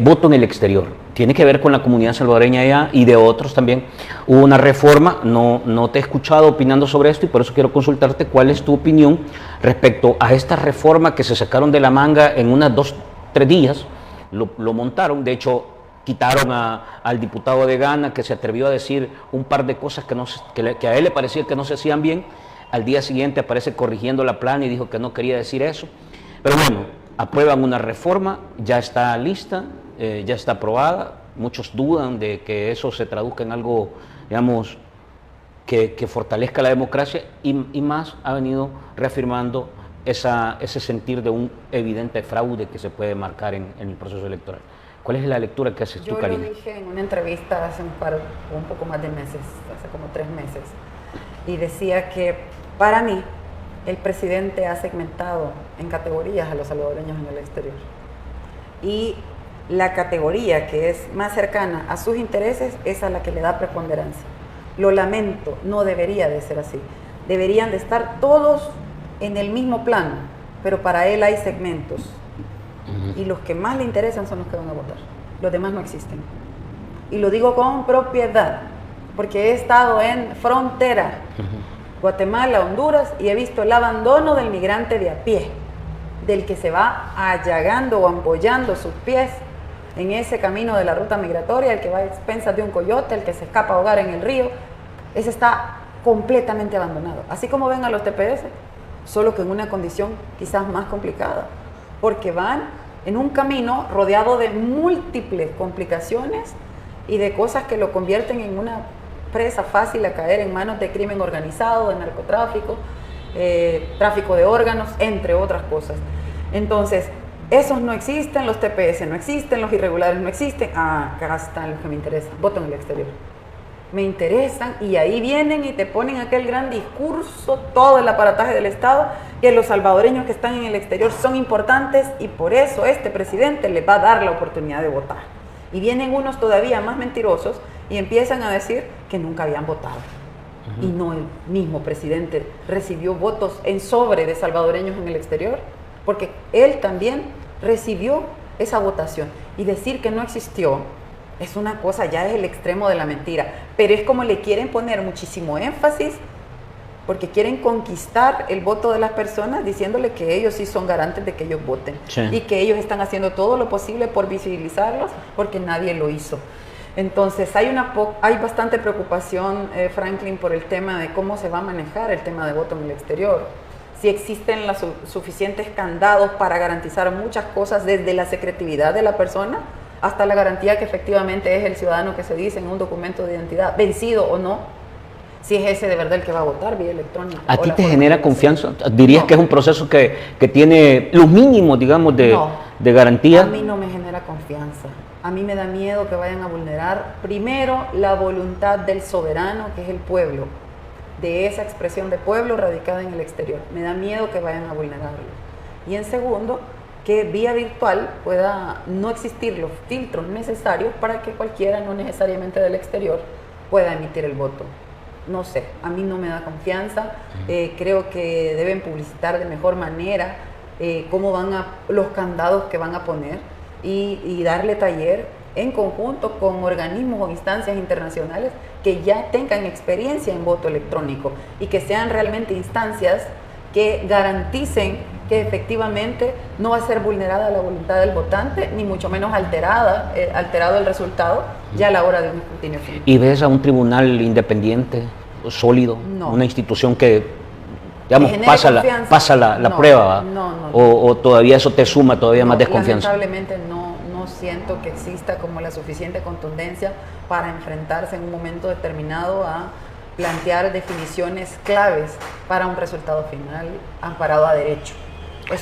Voto en el exterior. Tiene que ver con la comunidad salvadoreña allá y de otros también. Hubo una reforma, no te he escuchado opinando sobre esto y por eso quiero consultarte cuál es tu opinión respecto a esta reforma que se sacaron de la manga en unas 2-3 días. Lo montaron, de hecho quitaron al diputado de Ghana, que se atrevió a decir un par de cosas que a él le parecía que no se hacían bien. Al día siguiente aparece corrigiendo la plana y dijo que no quería decir eso. Pero bueno, aprueban una reforma, ya está lista, ya está aprobada. Muchos dudan de que eso se traduzca en algo, digamos, que fortalezca la democracia y más ha venido reafirmando ese sentir de un evidente fraude que se puede marcar en el proceso electoral. ¿Cuál es la lectura que haces tú, Karina? Yo lo dije en una entrevista hace un poco más de meses, hace como 3 meses, y decía que para mí el presidente ha segmentado en categorías a los salvadoreños en el exterior. Y la categoría que es más cercana a sus intereses es a la que le da preponderancia. Lo lamento, no debería de ser así. Deberían de estar todos en el mismo plano, pero para él hay segmentos. Y los que más le interesan son los que van a votar. Los demás no existen. Y lo digo con propiedad, porque he estado en frontera, Guatemala, Honduras, y he visto el abandono del migrante de a pie, del que se va allagando o ampollando sus pies en ese camino de la ruta migratoria, el que va a expensas de un coyote, el que se escapa a ahogar en el río. Ese está completamente abandonado. Así como ven a los TPS, solo que en una condición quizás más complicada, porque van en un camino rodeado de múltiples complicaciones y de cosas que lo convierten en una presa fácil a caer en manos de crimen organizado, de narcotráfico, tráfico de órganos, entre otras cosas. Entonces, esos no existen, los TPS no existen, los irregulares no existen. Acá están los que me interesan, voto en el exterior. Me interesan, y ahí vienen y te ponen aquel gran discurso, todo el aparataje del Estado, que los salvadoreños que están en el exterior son importantes y por eso este presidente les va a dar la oportunidad de votar. Y vienen unos todavía más mentirosos y empiezan a decir que nunca habían votado. Y no, el mismo presidente recibió votos en sobre de salvadoreños en el exterior, porque él también recibió esa votación. Y decir que no existió es una cosa, ya es el extremo de la mentira, pero es como le quieren poner muchísimo énfasis, porque quieren conquistar el voto de las personas diciéndole que ellos sí son garantes de que ellos voten, sí, y que ellos están haciendo todo lo posible por visibilizarlos porque nadie lo hizo. Entonces hay bastante preocupación, Franklin, por el tema de cómo se va a manejar el tema de voto en el exterior. Si existen los suficientes candados para garantizar muchas cosas, desde la secretividad de la persona hasta la garantía que efectivamente es el ciudadano que se dice en un documento de identidad, vencido o no, si es ese de verdad el que va a votar vía electrónica. ¿A ti te genera confianza? ¿Dirías que es un proceso que tiene los mínimos, digamos, de garantía? A mí no me genera confianza. A mí me da miedo que vayan a vulnerar, primero, la voluntad del soberano, que es el pueblo, de esa expresión de pueblo radicada en el exterior. Me da miedo que vayan a vulnerarlo. Y en segundo, que vía virtual pueda no existir los filtros necesarios para que cualquiera, no necesariamente del exterior, pueda emitir el voto. No sé, a mí no me da confianza. Creo que deben publicitar de mejor manera cómo los candados que van a poner y darle taller en conjunto con organismos o instancias internacionales que ya tengan experiencia en voto electrónico y que sean realmente instancias que garanticen que efectivamente no va a ser vulnerada la voluntad del votante, ni mucho menos alterado el resultado ya a la hora de un escrutinio final. ¿Y ves a un tribunal independiente, sólido, no, una institución que, digamos, pasa la prueba? No. ¿O todavía eso te suma todavía más desconfianza? Lamentablemente no siento que exista como la suficiente contundencia para enfrentarse en un momento determinado a plantear definiciones claves para un resultado final amparado a derecho.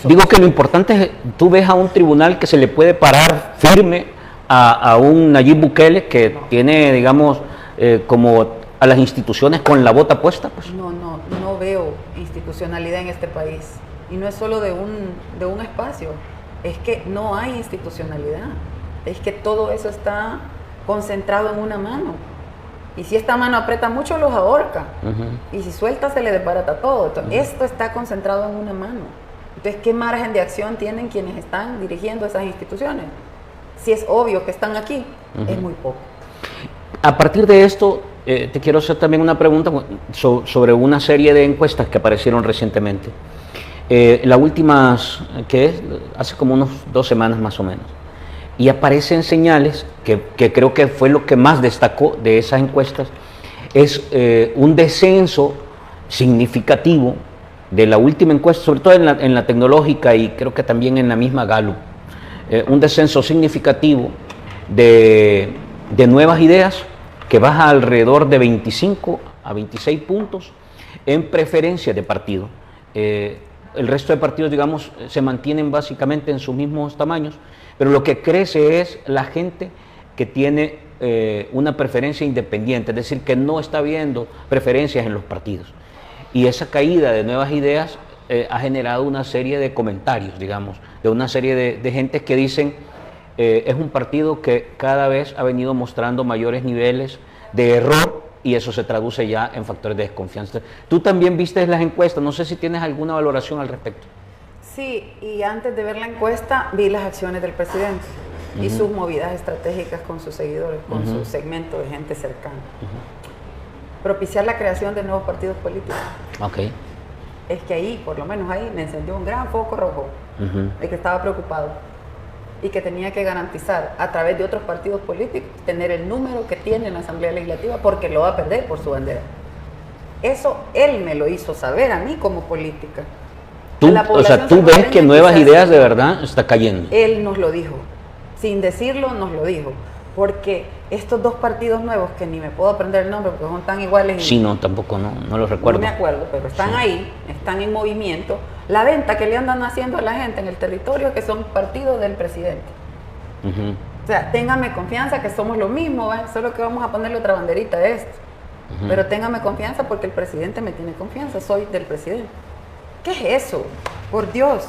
Digo que lo importante es, tú ves a un tribunal que se le puede parar firme a un Nayib Bukele que tiene, digamos, como a las instituciones con la bota puesta, pues. No veo institucionalidad en este país. Y no es solo de un espacio, es que no hay institucionalidad. Es que todo eso está concentrado en una mano. Y si esta mano aprieta mucho, los ahorca. Y si suelta, se le desbarata todo. Entonces, esto está concentrado en una mano. Entonces, ¿qué margen de acción tienen quienes están dirigiendo esas instituciones? Si es obvio que están aquí, es muy poco. A partir de esto, te quiero hacer también una pregunta sobre una serie de encuestas que aparecieron recientemente. La última, que es hace como unos 2 semanas más o menos. Y aparecen señales que creo que fue lo que más destacó de esas encuestas, es un descenso significativo de la última encuesta, sobre todo en la tecnológica y creo que también en la misma Gallup, un descenso significativo de nuevas ideas que baja alrededor de 25 a 26 puntos en preferencias de partido. El resto de partidos, digamos, se mantienen básicamente en sus mismos tamaños, pero lo que crece es la gente que tiene una preferencia independiente, es decir, que no está viendo preferencias en los partidos. Y esa caída de nuevas ideas ha generado una serie de comentarios, digamos, de una serie de gentes que dicen, es un partido que cada vez ha venido mostrando mayores niveles de error y eso se traduce ya en factores de desconfianza. Tú también viste las encuestas, no sé si tienes alguna valoración al respecto. Sí, y antes de ver la encuesta vi las acciones del presidente y sus movidas estratégicas con sus seguidores, con su segmento de gente cercana. Propiciar la creación de nuevos partidos políticos. Okay. Es que ahí, por lo menos ahí, me encendió un gran foco rojo, de que estaba preocupado y que tenía que garantizar a través de otros partidos políticos tener el número que tiene en la Asamblea Legislativa porque lo va a perder por su bandera. Eso él me lo hizo saber a mí como política. O sea, tú ves que Nuevas Ideas de verdad está cayendo. Él nos lo dijo, sin decirlo nos lo dijo, porque estos dos partidos nuevos, que ni me puedo aprender el nombre porque son tan iguales. Sí, no, tampoco, no los recuerdo. No me acuerdo, pero están ahí, están en movimiento. La venta que le andan haciendo a la gente en el territorio, que son partidos del presidente. O sea, téngame confianza que somos lo mismo, solo que vamos a ponerle otra banderita a esto. Pero téngame confianza porque el presidente me tiene confianza, soy del presidente. ¿Qué es eso? Por Dios,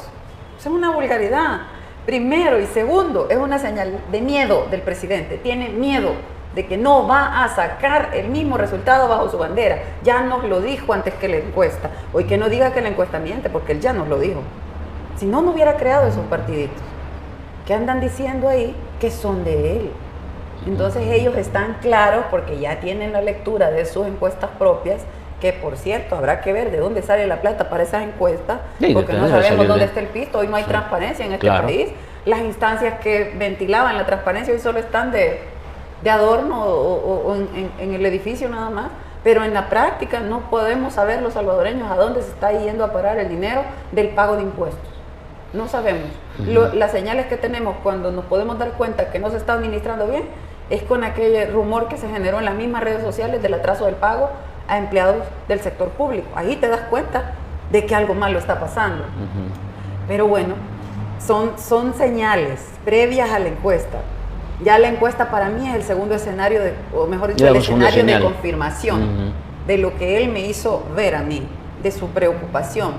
eso es una vulgaridad. Primero y segundo, es una señal de miedo del presidente. Tiene miedo de que no va a sacar el mismo resultado bajo su bandera. Ya nos lo dijo antes que la encuesta. Hoy que no diga que la encuesta miente, porque él ya nos lo dijo. Si no, no hubiera creado esos partiditos que andan diciendo ahí que son de él. Entonces ellos están claros porque ya tienen la lectura de sus encuestas propias, que por cierto habrá que ver de dónde sale la plata para esas encuestas, porque no sabemos dónde está el pisto. Hoy no hay transparencia en este país. Las instancias que ventilaban la transparencia hoy solo están de adorno o en el edificio nada más, pero en la práctica no podemos saber los salvadoreños a dónde se está yendo a parar el dinero del pago de impuestos. No sabemos. Las señales que tenemos cuando nos podemos dar cuenta que no se está administrando bien es con aquel rumor que se generó en las mismas redes sociales del atraso del pago a empleados del sector público. Ahí te das cuenta de que algo malo está pasando. Pero bueno, son señales previas a la encuesta. Ya la encuesta para mí es el segundo escenario, o mejor dicho, el escenario de confirmación de lo que él me hizo ver a mí, de su preocupación.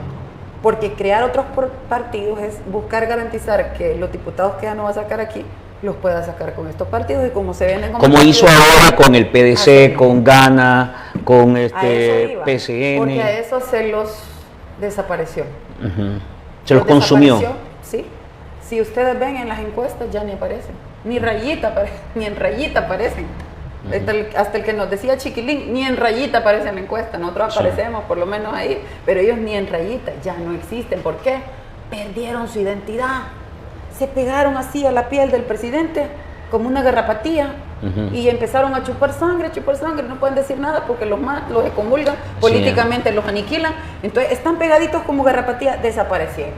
Porque crear otros partidos es buscar garantizar que los diputados que ya no va a sacar aquí los pueda sacar con estos partidos y como se venden como hizo ahora con el PDC, con Gana, con PCN. Porque a eso se los desapareció. Se los consumió. Sí. Si ustedes ven en las encuestas ya ni aparecen, ni en rayita aparecen. Hasta el que nos decía Chiquilín, ni en rayita aparece en la encuesta. Nosotros aparecemos por lo menos ahí, pero ellos ni en rayita, ya no existen. ¿Por qué? Perdieron su identidad. Se pegaron así a la piel del presidente como una garrapatía y empezaron a chupar sangre, no pueden decir nada porque los excomulgan, políticamente los aniquilan, entonces están pegaditos como garrapatía, desaparecieron.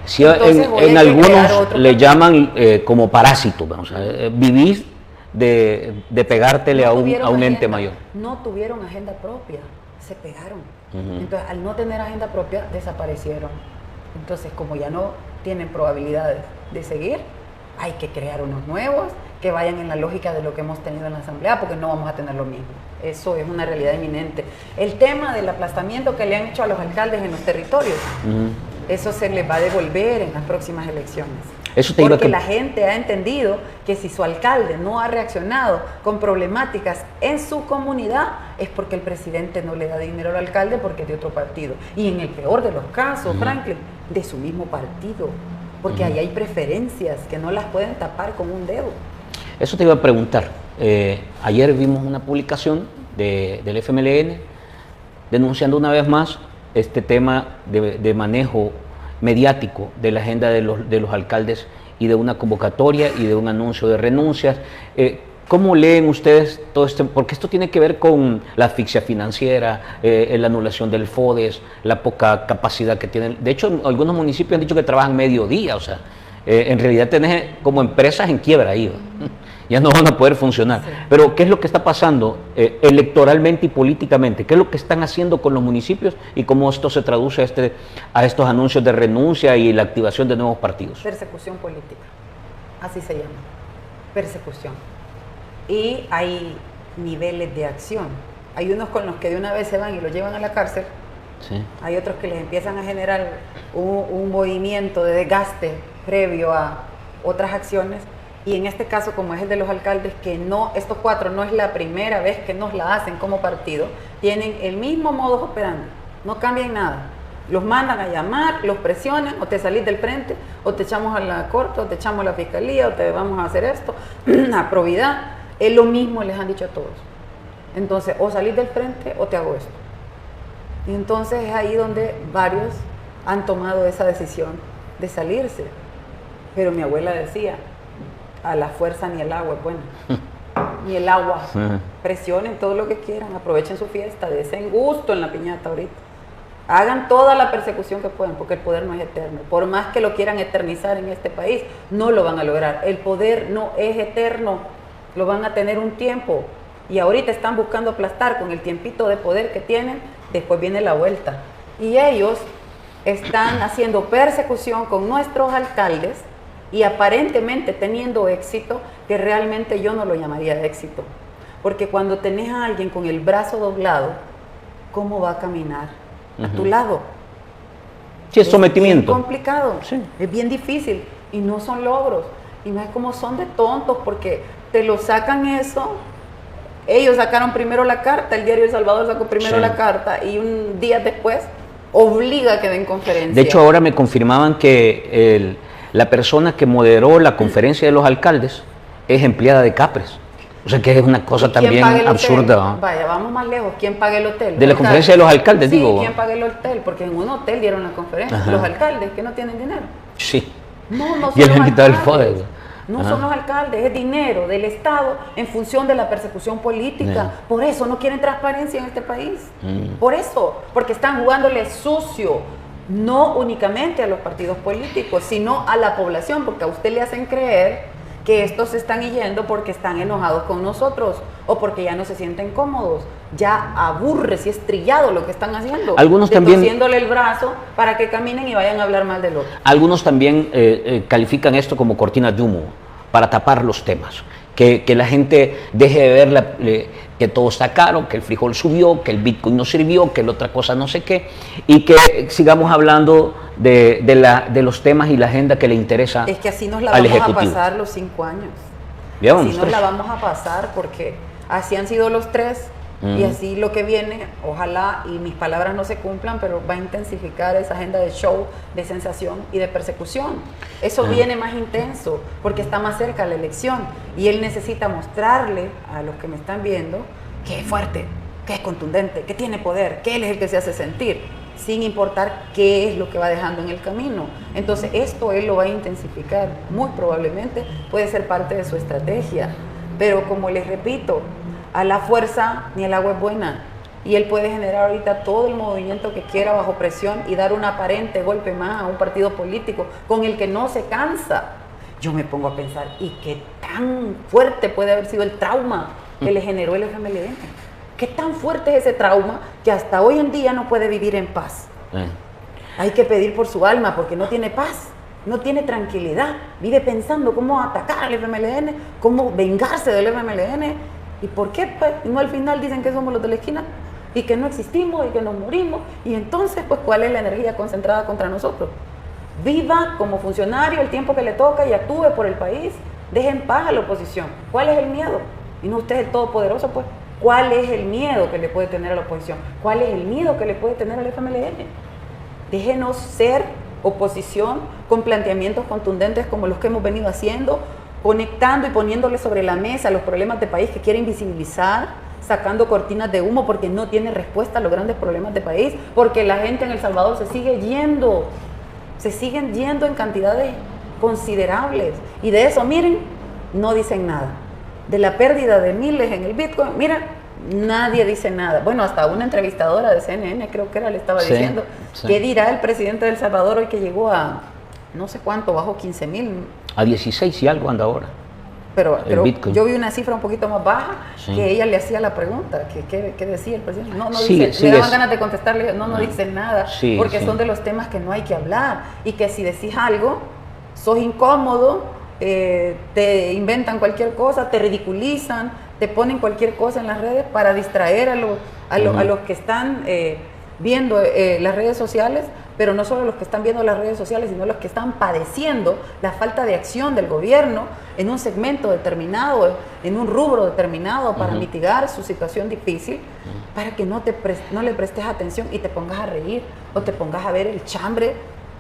Sí, en algunos le llaman como parásito, o sea, vivir de pegártele a un ente mayor. No tuvieron agenda propia, se pegaron. Entonces, al no tener agenda propia, desaparecieron. Entonces, como ya no tienen probabilidades de seguir, hay que crear unos nuevos que vayan en la lógica de lo que hemos tenido en la Asamblea, porque no vamos a tener lo mismo. Eso es una realidad inminente. El tema del aplastamiento que le han hecho a los alcaldes en los territorios, eso se les va a devolver en las próximas elecciones. Porque la gente ha entendido que si su alcalde no ha reaccionado con problemáticas en su comunidad, es porque el presidente no le da dinero al alcalde porque es de otro partido. Y en el peor de los casos, Franklin, de su mismo partido. Porque ahí hay preferencias que no las pueden tapar con un dedo. Eso te iba a preguntar. Ayer vimos una publicación del FMLN denunciando una vez más este tema de manejo mediático de la agenda de los alcaldes y de una convocatoria y de un anuncio de renuncias. ¿Cómo leen ustedes todo esto? Porque esto tiene que ver con la asfixia financiera, la anulación del FODES, la poca capacidad que tienen. De hecho, algunos municipios han dicho que trabajan mediodía, o sea, en realidad tenés como empresas en quiebra ahí, ya no van a poder funcionar. Sí. Pero ¿qué es lo que está pasando electoralmente y políticamente? ¿Qué es lo que están haciendo con los municipios y cómo esto se traduce a estos anuncios de renuncia y la activación de nuevos partidos? Persecución política, así se llama, persecución. Y hay niveles de acción. Hay unos con los que de una vez se van y los llevan a la cárcel. Sí. Hay otros que les empiezan a generar un movimiento de desgaste previo a otras acciones y en este caso, como es el de los alcaldes, que no, estos 4 no es la primera vez que nos la hacen como partido, tienen el mismo modus operandi, no cambian nada. Los mandan a llamar, los presionan, o te salís del frente, o te echamos a la corte, o te echamos a la fiscalía, o te vamos a hacer esto, a probidad. Es lo mismo les han dicho a todos. Entonces, o salís del frente o te hago esto. Y entonces es ahí donde varios han tomado esa decisión de salirse. Pero mi abuela decía, a la fuerza ni el agua es bueno, ni el agua. Presionen todo lo que quieran, aprovechen su fiesta, desen gusto en la piñata ahorita. Hagan toda la persecución que puedan, porque el poder no es eterno. Por más que lo quieran eternizar en este país, no lo van a lograr. El poder no es eterno, lo van a tener un tiempo. Y ahorita están buscando aplastar con el tiempito de poder que tienen, después viene la vuelta. Y ellos están haciendo persecución con nuestros alcaldes y aparentemente teniendo éxito, que realmente yo no lo llamaría de éxito. Porque cuando tenés a alguien con el brazo doblado, ¿cómo va a caminar a tu lado? Sí, es sometimiento. Es complicado, sí. Es bien difícil y no son logros. Y no es como son de tontos porque te lo sacan eso. Ellos sacaron primero la carta, el diario El Salvador sacó primero la carta y un día después obliga a que den conferencia. De hecho, ahora me confirmaban que la persona que moderó la conferencia de los alcaldes es empleada de Capres. O sea que es una cosa también absurda. ¿No? Vaya, vamos más lejos. ¿Quién paga el hotel? De la conferencia de los alcaldes, sí, digo. ¿Quién paga el hotel? Porque en un hotel dieron la conferencia. Ajá. Los alcaldes que no tienen dinero. Sí. No son y les han quitado el poder. poder. No son los alcaldes, es dinero del Estado en función de la persecución política. Por eso no quieren transparencia en este país. Por eso, porque están jugándole sucio, no únicamente a los partidos políticos, sino a la población, porque a usted le hacen creer que estos se están yendo porque están enojados con nosotros o porque ya no se sienten cómodos. Ya aburre, si es trillado lo que están haciendo. Algunos también torciéndole el brazo para que caminen y vayan a hablar mal del otro. Algunos también califican esto como cortinas de humo para tapar los temas. Que la gente deje de ver que todo está caro, que el frijol subió, que el Bitcoin no sirvió, que la otra cosa no sé qué, y que sigamos hablando de los temas y la agenda que le interesa al Ejecutivo. Es que así nos la vamos a pasar los 5 años. Así nos la vamos a pasar porque así han sido los 3 y así lo que viene, ojalá y mis palabras no se cumplan, pero va a intensificar esa agenda de show, de sensación y de persecución. Eso viene más intenso porque está más cerca la elección y él necesita mostrarle a los que me están viendo que es fuerte, que es contundente, que tiene poder, que él es el que se hace sentir, sin importar qué es lo que va dejando en el camino. Entonces esto él lo va a intensificar, muy probablemente puede ser parte de su estrategia, pero como les repito, a la fuerza ni el agua es buena. Y él puede generar ahorita todo el movimiento que quiera bajo presión y dar un aparente golpe más a un partido político con el que no se cansa. Yo me pongo a pensar, ¿y qué tan fuerte puede haber sido el trauma que le generó el FMLN? ¿Qué tan fuerte es ese trauma que hasta hoy en día no puede vivir en paz? Hay que pedir por su alma porque no tiene paz, no tiene tranquilidad. Vive pensando cómo atacar al FMLN, cómo vengarse del FMLN. ¿Y por qué? Pues no al final dicen que somos los de la esquina y que no existimos y que nos morimos. Y entonces, pues, ¿cuál es la energía concentrada contra nosotros? Viva como funcionario el tiempo que le toca y actúe por el país. Deje en paz a la oposición. ¿Cuál es el miedo? Y no usted es el todopoderoso, pues. ¿Cuál es el miedo que le puede tener a la oposición? ¿Cuál es el miedo que le puede tener al FMLN? Déjenos ser oposición con planteamientos contundentes como los que hemos venido haciendo, conectando y poniéndole sobre la mesa los problemas de país que quieren visibilizar, sacando cortinas de humo porque no tiene respuesta a los grandes problemas de país, porque la gente en El Salvador se sigue yendo, se siguen yendo en cantidades considerables. Y de eso, miren, no dicen nada. De la pérdida de miles en el Bitcoin, mira, nadie dice nada. Bueno, hasta una entrevistadora de CNN, creo que era, le estaba diciendo, ¿qué dirá el presidente de El Salvador hoy que llegó a no sé cuánto, bajo 15,000? A 16 y algo anda ahora. Pero yo vi una cifra un poquito más baja que ella le hacía la pregunta, ¿qué decía el presidente? No dice, le daban ganas de contestarle, no dice nada, porque son de los temas que no hay que hablar y que si decís algo, sos incómodo, te inventan cualquier cosa, te ridiculizan, te ponen cualquier cosa en las redes para distraer a los que están viendo las redes sociales, pero no solo los que están viendo las redes sociales, sino los que están padeciendo la falta de acción del gobierno en un segmento determinado, en un rubro determinado para mitigar su situación difícil, para que no le prestes atención y te pongas a reír o te pongas a ver el chambre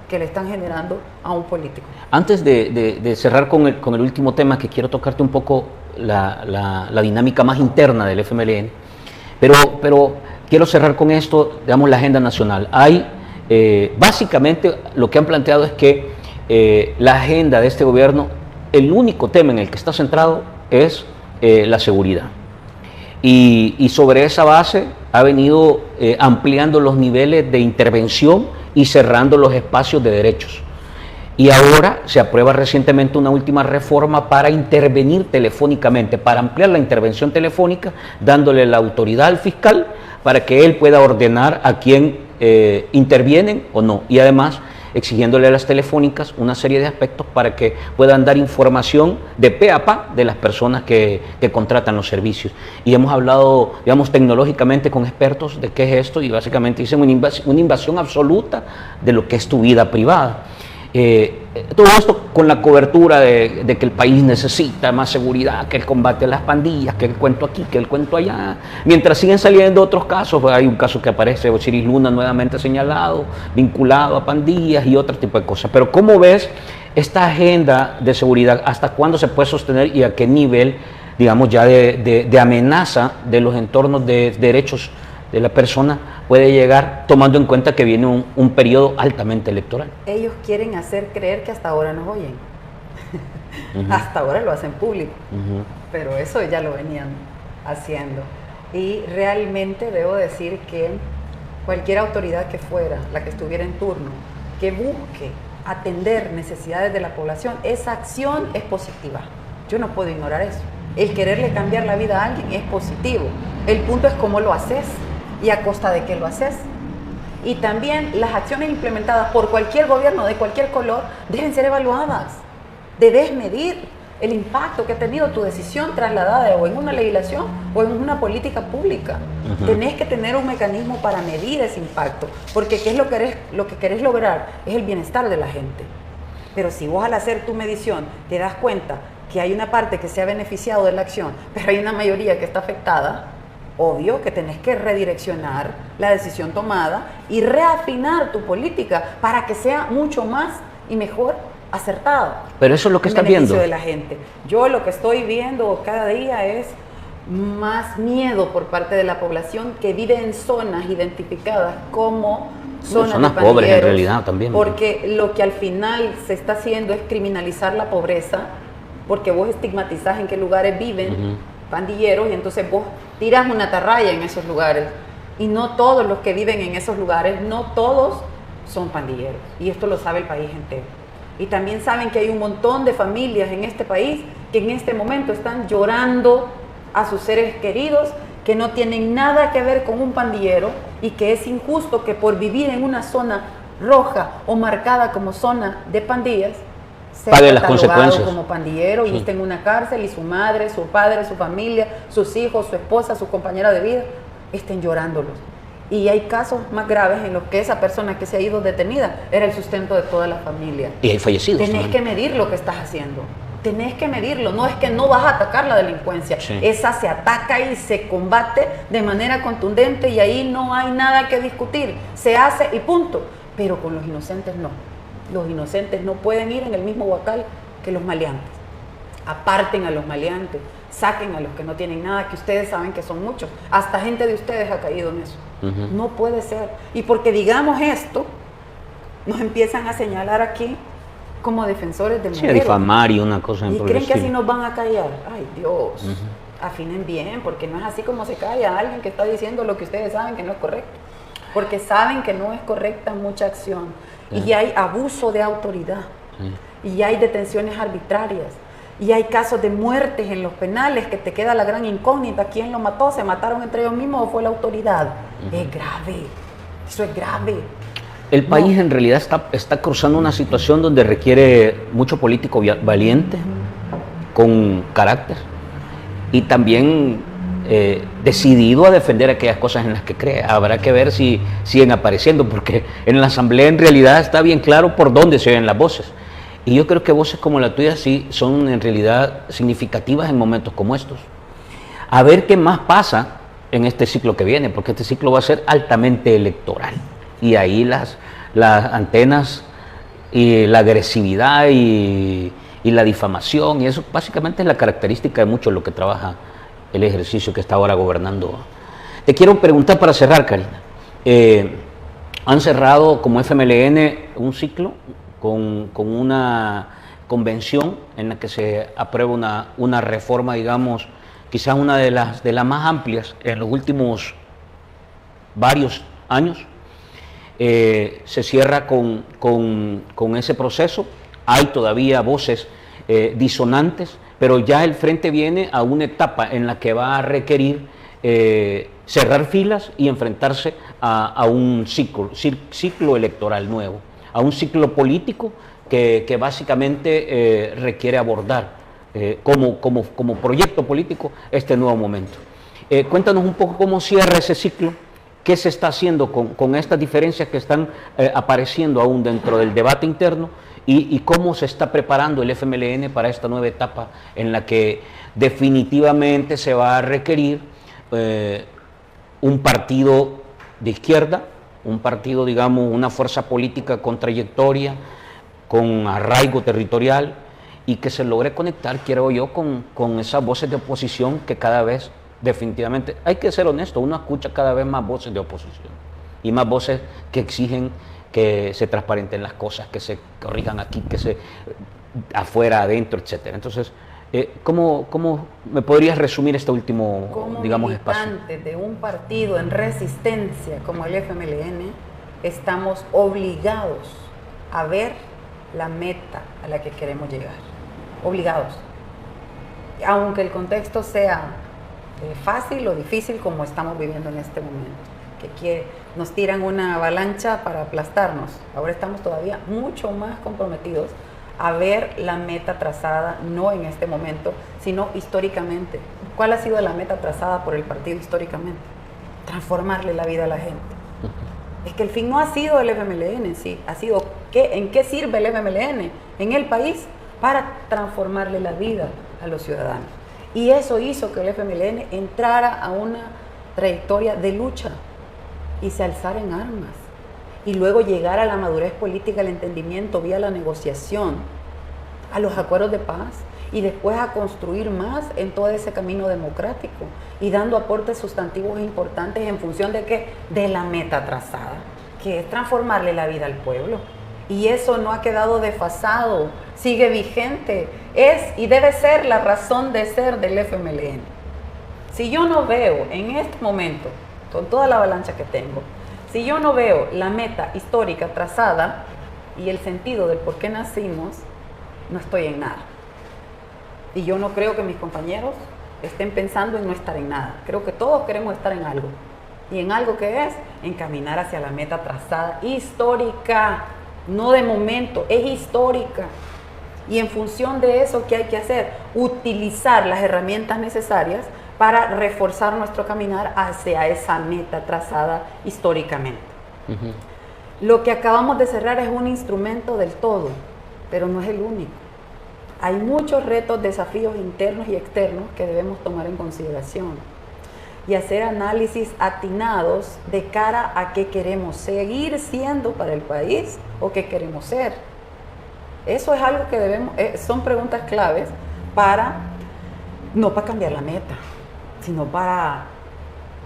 que le están generando a un político. Antes de cerrar con el último tema, que quiero tocarte un poco la dinámica más interna del FMLN, pero quiero cerrar con esto, digamos, la agenda nacional. Hay, básicamente, lo que han planteado es que la agenda de este gobierno, el único tema en el que está centrado es la seguridad. Y sobre esa base ha venido ampliando los niveles de intervención y cerrando los espacios de derechos. Y ahora se aprueba recientemente una última reforma para intervenir telefónicamente, para ampliar la intervención telefónica, dándole la autoridad al fiscal para que él pueda ordenar a quién intervienen o no. Y además exigiéndole a las telefónicas una serie de aspectos para que puedan dar información de pe a pa de las personas que contratan los servicios. Y hemos hablado, digamos, tecnológicamente con expertos de qué es esto, y básicamente dicen una invasión absoluta de lo que es tu vida privada. Todo esto con la cobertura de que el país necesita más seguridad, que el combate a las pandillas, que el cuento aquí, que el cuento allá. Mientras siguen saliendo otros casos, pues hay un caso que aparece, Osiris Luna nuevamente señalado, vinculado a pandillas y otro tipo de cosas. Pero ¿cómo ves esta agenda de seguridad? ¿Hasta cuándo se puede sostener y a qué nivel, digamos, ya de amenaza de los entornos de derechos de la persona puede llegar, tomando en cuenta que viene un periodo altamente electoral? Ellos quieren hacer creer que hasta ahora nos oyen. Hasta ahora lo hacen público, pero eso ya lo venían haciendo. Y realmente debo decir que cualquier autoridad que fuera, la que estuviera en turno, que busque atender necesidades de la población, esa acción es positiva. Yo no puedo ignorar eso. El quererle cambiar la vida a alguien es positivo. El punto es cómo lo haces y a costa de qué lo haces. Y también las acciones implementadas por cualquier gobierno de cualquier color deben ser evaluadas. Debes medir el impacto que ha tenido tu decisión trasladada o en una legislación o en una política pública. Tenés que tener un mecanismo para medir ese impacto, porque ¿qué es lo que querés lograr? Es el bienestar de la gente. Pero si vos al hacer tu medición te das cuenta que hay una parte que se ha beneficiado de la acción, pero hay una mayoría que está afectada, obvio que tenés que redireccionar la decisión tomada y reafinar tu política para que sea mucho más y mejor acertada. Pero eso es lo que estás viendo. En beneficio de la gente. Yo lo que estoy viendo cada día es más miedo por parte de la población que vive en zonas identificadas como zonas pobres en realidad también. Porque lo que al final se está haciendo es criminalizar la pobreza, porque vos estigmatizás en qué lugares viven pandilleros y entonces vos tirás una atarraya en esos lugares. Y no todos los que viven en esos lugares, no todos son pandilleros. Y esto lo sabe el país entero. Y también saben que hay un montón de familias en este país que en este momento están llorando a sus seres queridos, que no tienen nada que ver con un pandillero y que es injusto que por vivir en una zona roja o marcada como zona de pandillas, pague las consecuencias como pandillero y esté en una cárcel y su madre, su padre, su familia, sus hijos, su esposa, su compañera de vida estén llorándolos. Y hay casos más graves en los que esa persona que se ha ido detenida era el sustento de toda la familia. Y hay fallecidos. Tenés que medir lo que estás haciendo. Tenés que medirlo. No es que no vas a atacar la delincuencia. Esa se ataca y se combate de manera contundente y ahí no hay nada que discutir. Se hace y punto. Pero con los inocentes no. Los inocentes no pueden ir en el mismo huacal que los maleantes. Aparten a los maleantes, saquen a los que no tienen nada, que ustedes saben que son muchos. Hasta gente de ustedes ha caído en eso. No puede ser. Y porque digamos esto, nos empiezan a señalar aquí como defensores del modelo. Sí, a difamar y una cosa. Y creen que así nos van a callar. Ay, Dios. Afinen bien, porque no es así como se calla a alguien que está diciendo lo que ustedes saben que no es correcto. Porque saben que no es correcta mucha acción. Y hay abuso de autoridad. Y hay detenciones arbitrarias. Y hay casos de muertes en los penales que te queda la gran incógnita. ¿Quién lo mató? ¿Se mataron entre ellos mismos o fue la autoridad? Es grave. Eso es grave. El país en realidad está cruzando una situación donde requiere mucho político valiente, con carácter, y también decidido a defender aquellas cosas en las que cree. Habrá que ver si siguen apareciendo, porque en la asamblea en realidad está bien claro por dónde se oyen las voces. Y yo creo que voces como la tuya sí son en realidad significativas en momentos como estos. A ver qué más pasa en este ciclo que viene, porque este ciclo va a ser altamente electoral. Y ahí las antenas y la agresividad y la difamación, y eso básicamente es la característica de mucho lo que trabaja el ejercicio que está ahora gobernando. Te quiero preguntar para cerrar, Karina. Han cerrado como FMLN un ciclo con una convención en la que se aprueba una reforma, digamos, quizás una de las más amplias en los últimos varios años. Se cierra con ese proceso. Hay todavía voces disonantes, pero ya el frente viene a una etapa en la que va a requerir cerrar filas y enfrentarse a un ciclo electoral nuevo, a un ciclo político que básicamente requiere abordar como proyecto político este nuevo momento. Cuéntanos un poco cómo cierra ese ciclo, qué se está haciendo con estas diferencias que están apareciendo aún dentro del debate interno y cómo se está preparando el FMLN para esta nueva etapa en la que definitivamente se va a requerir un partido de izquierda, un partido, digamos, una fuerza política con trayectoria, con arraigo territorial y que se logre conectar, quiero yo, con esas voces de oposición que cada vez, definitivamente, hay que ser honesto, uno escucha cada vez más voces de oposición y más voces que exigen que se transparenten las cosas, que se corrijan aquí, que se afuera, adentro, etcétera. Entonces, ¿cómo me podrías resumir este último, como digamos, espacio? militantes de un partido en resistencia como el FMLN, estamos obligados a ver la meta a la que queremos llegar. Obligados. Aunque el contexto sea fácil o difícil como estamos viviendo en este momento, que nos tiran una avalancha para aplastarnos. Ahora estamos todavía mucho más comprometidos a ver la meta trazada, no en este momento, sino históricamente. ¿Cuál ha sido la meta trazada por el partido históricamente? Transformarle la vida a la gente. Es que el fin no ha sido el FMLN en sí, ha sido ¿en qué sirve el FMLN en el país? Para transformarle la vida a los ciudadanos. Y eso hizo que el FMLN entrara a una trayectoria de lucha y se alzara en armas. Y luego llegar a la madurez política, al entendimiento vía la negociación, a los acuerdos de paz y después a construir más en todo ese camino democrático y dando aportes sustantivos importantes en función de ¿qué? De la meta trazada, que es transformarle la vida al pueblo. Y eso no ha quedado desfasado, sigue vigente, es y debe ser la razón de ser del FMLN. Si yo no veo en este momento, con toda la avalancha que tengo, si yo no veo la meta histórica trazada y el sentido del por qué nacimos, no estoy en nada. Y yo no creo que mis compañeros estén pensando en no estar en nada. Creo que todos queremos estar en algo. ¿Y en algo que es? Encaminar hacia la meta trazada, histórica, no de momento, es histórica. Y en función de eso, ¿qué hay que hacer? Utilizar las herramientas necesarias para reforzar nuestro caminar hacia esa meta trazada históricamente. Lo que acabamos de cerrar es un instrumento del todo, pero no es el único. Hay muchos retos, desafíos internos y externos que debemos tomar en consideración y hacer análisis atinados de cara a qué queremos seguir siendo para el país o qué queremos ser. Eso es algo que debemos, son preguntas claves no para cambiar la meta, sino para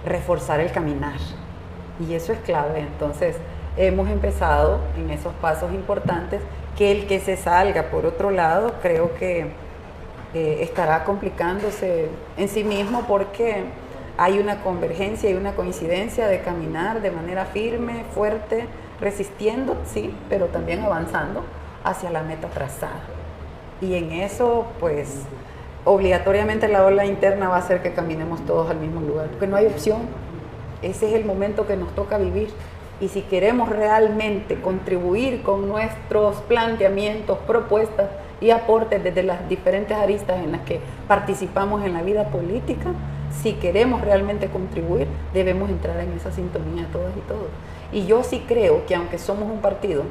reforzar el caminar. Y eso es clave. Entonces, hemos empezado en esos pasos importantes, que el que se salga por otro lado, creo que estará complicándose en sí mismo porque hay una convergencia y una coincidencia de caminar de manera firme, fuerte, resistiendo, sí, pero también avanzando hacia la meta trazada. Y en eso, pues, obligatoriamente la ola interna va a hacer que caminemos todos al mismo lugar, porque no hay opción. Ese es el momento que nos toca vivir. Y si queremos realmente contribuir con nuestros planteamientos, propuestas y aportes desde las diferentes aristas en las que participamos en la vida política, si queremos realmente contribuir, debemos entrar en esa sintonía todas y todos. Y yo sí creo que aunque somos un partido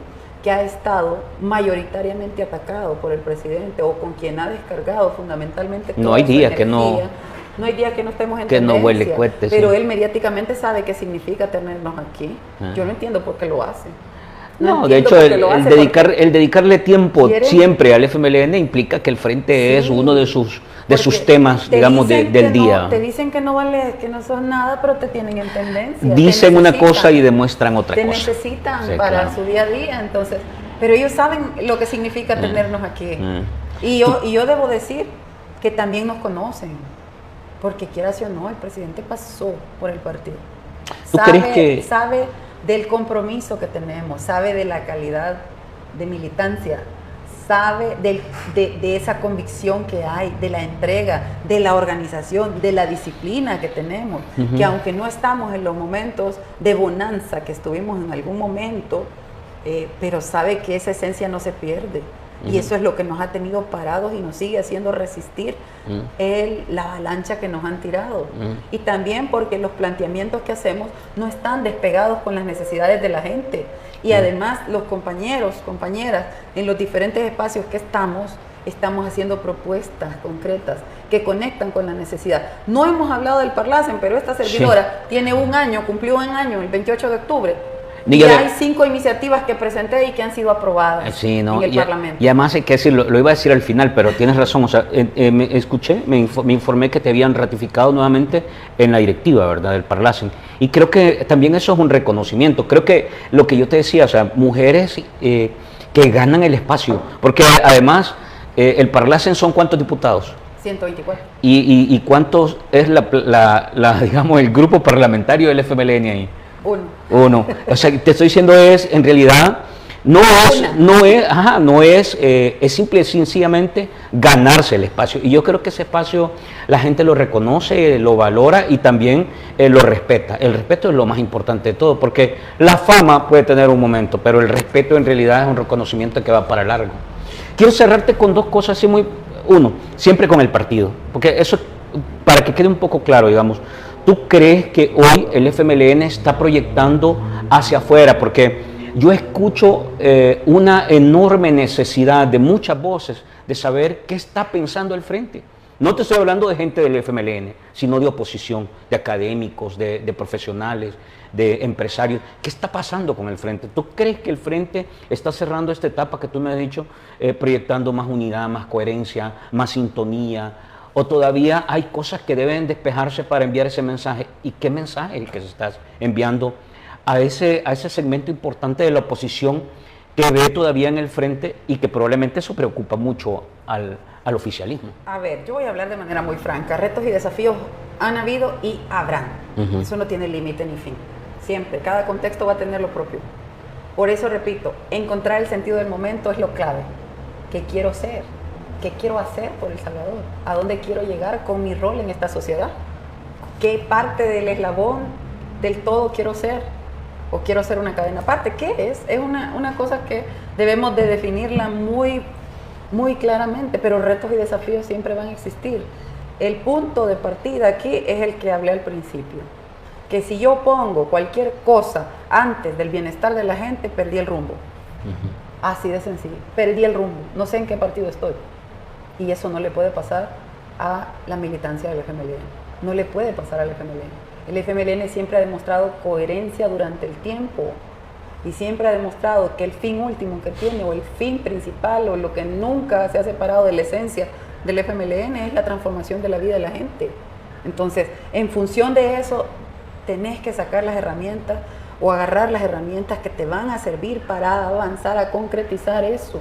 que ha estado mayoritariamente atacado por el presidente o con quien ha descargado fundamentalmente toda no hay su día energía, no hay día que no estemos en que tendencia, no huele cohete, pero sí. Él mediáticamente sabe qué significa tenernos aquí. Yo no entiendo por qué lo hace. No, de hecho, el dedicarle tiempo siempre al FMLN implica que el frente es uno de sus temas, digamos, del día. Te dicen que no vale, que no son nada, pero te tienen en tendencia. Dicen una cosa y demuestran otra cosa. Te necesitan para su día a día, entonces. Pero ellos saben lo que significa tenernos aquí. Y yo debo decir que también nos conocen, porque quieras o no, el presidente pasó por el partido. ¿Tú crees que sabe del compromiso que tenemos, sabe de la calidad de militancia, sabe de esa convicción que hay, de la entrega, de la organización, de la disciplina que tenemos, que aunque no estamos en los momentos de bonanza que estuvimos en algún momento, pero sabe que esa esencia no se pierde. Y eso es lo que nos ha tenido parados y nos sigue haciendo resistir la avalancha que nos han tirado. Y también porque los planteamientos que hacemos no están despegados con las necesidades de la gente. Y además los compañeros, compañeras, en los diferentes espacios que estamos haciendo propuestas concretas que conectan con la necesidad. No hemos hablado del Parlacen, pero esta servidora tiene cumplió un año, el 28 de octubre. Y hay 5 iniciativas que presenté y que han sido aprobadas en el Parlamento. Y además hay que decirlo, lo iba a decir al final, pero tienes razón, o sea, me informé que te habían ratificado nuevamente en la directiva, ¿verdad?, del Parlacen. Y creo que también eso es un reconocimiento. Creo que lo que yo te decía, o sea, mujeres que ganan el espacio, porque además el Parlacen son ¿cuántos diputados? 124. ¿Y cuántos es digamos, el grupo parlamentario del FMLN ahí? Uno. O sea, te estoy diciendo en realidad, es simple y sencillamente ganarse el espacio. Y yo creo que ese espacio la gente lo reconoce, lo valora y también lo respeta. El respeto es lo más importante de todo, porque la fama puede tener un momento, pero el respeto en realidad es un reconocimiento que va para largo. Quiero cerrarte con dos cosas así siempre con el partido, porque eso, para que quede un poco claro, digamos. ¿Tú crees que hoy el FMLN está proyectando hacia afuera? Porque yo escucho una enorme necesidad de muchas voces de saber qué está pensando el frente. No te estoy hablando de gente del FMLN, sino de oposición, de académicos, de profesionales, de empresarios. ¿Qué está pasando con el frente? ¿Tú crees que el frente está cerrando esta etapa que tú me has dicho, proyectando más unidad, más coherencia, más sintonía? ¿O todavía hay cosas que deben despejarse para enviar ese mensaje? ¿Y qué mensaje es el que se está enviando a ese segmento importante de la oposición que ve todavía en el frente y que probablemente eso preocupa mucho al oficialismo? A ver, yo voy a hablar de manera muy franca. Retos y desafíos han habido y habrán. Eso no tiene límite ni fin. Siempre, cada contexto va a tener lo propio. Por eso, repito, encontrar el sentido del momento es lo clave. ¿Qué quiero ser? ¿Qué quiero hacer por El Salvador? ¿A dónde quiero llegar con mi rol en esta sociedad? ¿Qué parte del eslabón del todo quiero ser? ¿O quiero ser una cadena aparte? ¿Qué es? Es una cosa que debemos de definirla muy, muy claramente, pero retos y desafíos siempre van a existir. El punto de partida aquí es el que hablé al principio, que si yo pongo cualquier cosa antes del bienestar de la gente, perdí el rumbo. Así de sencillo, perdí el rumbo, no sé en qué partido estoy. Y eso no le puede pasar a la militancia del FMLN, no le puede pasar al FMLN. El FMLN siempre ha demostrado coherencia durante el tiempo y siempre ha demostrado que el fin último que tiene, o el fin principal, o lo que nunca se ha separado de la esencia del FMLN, es la transformación de la vida de la gente. Entonces, en función de eso, tenés que sacar las herramientas o agarrar las herramientas que te van a servir para avanzar, a concretizar eso,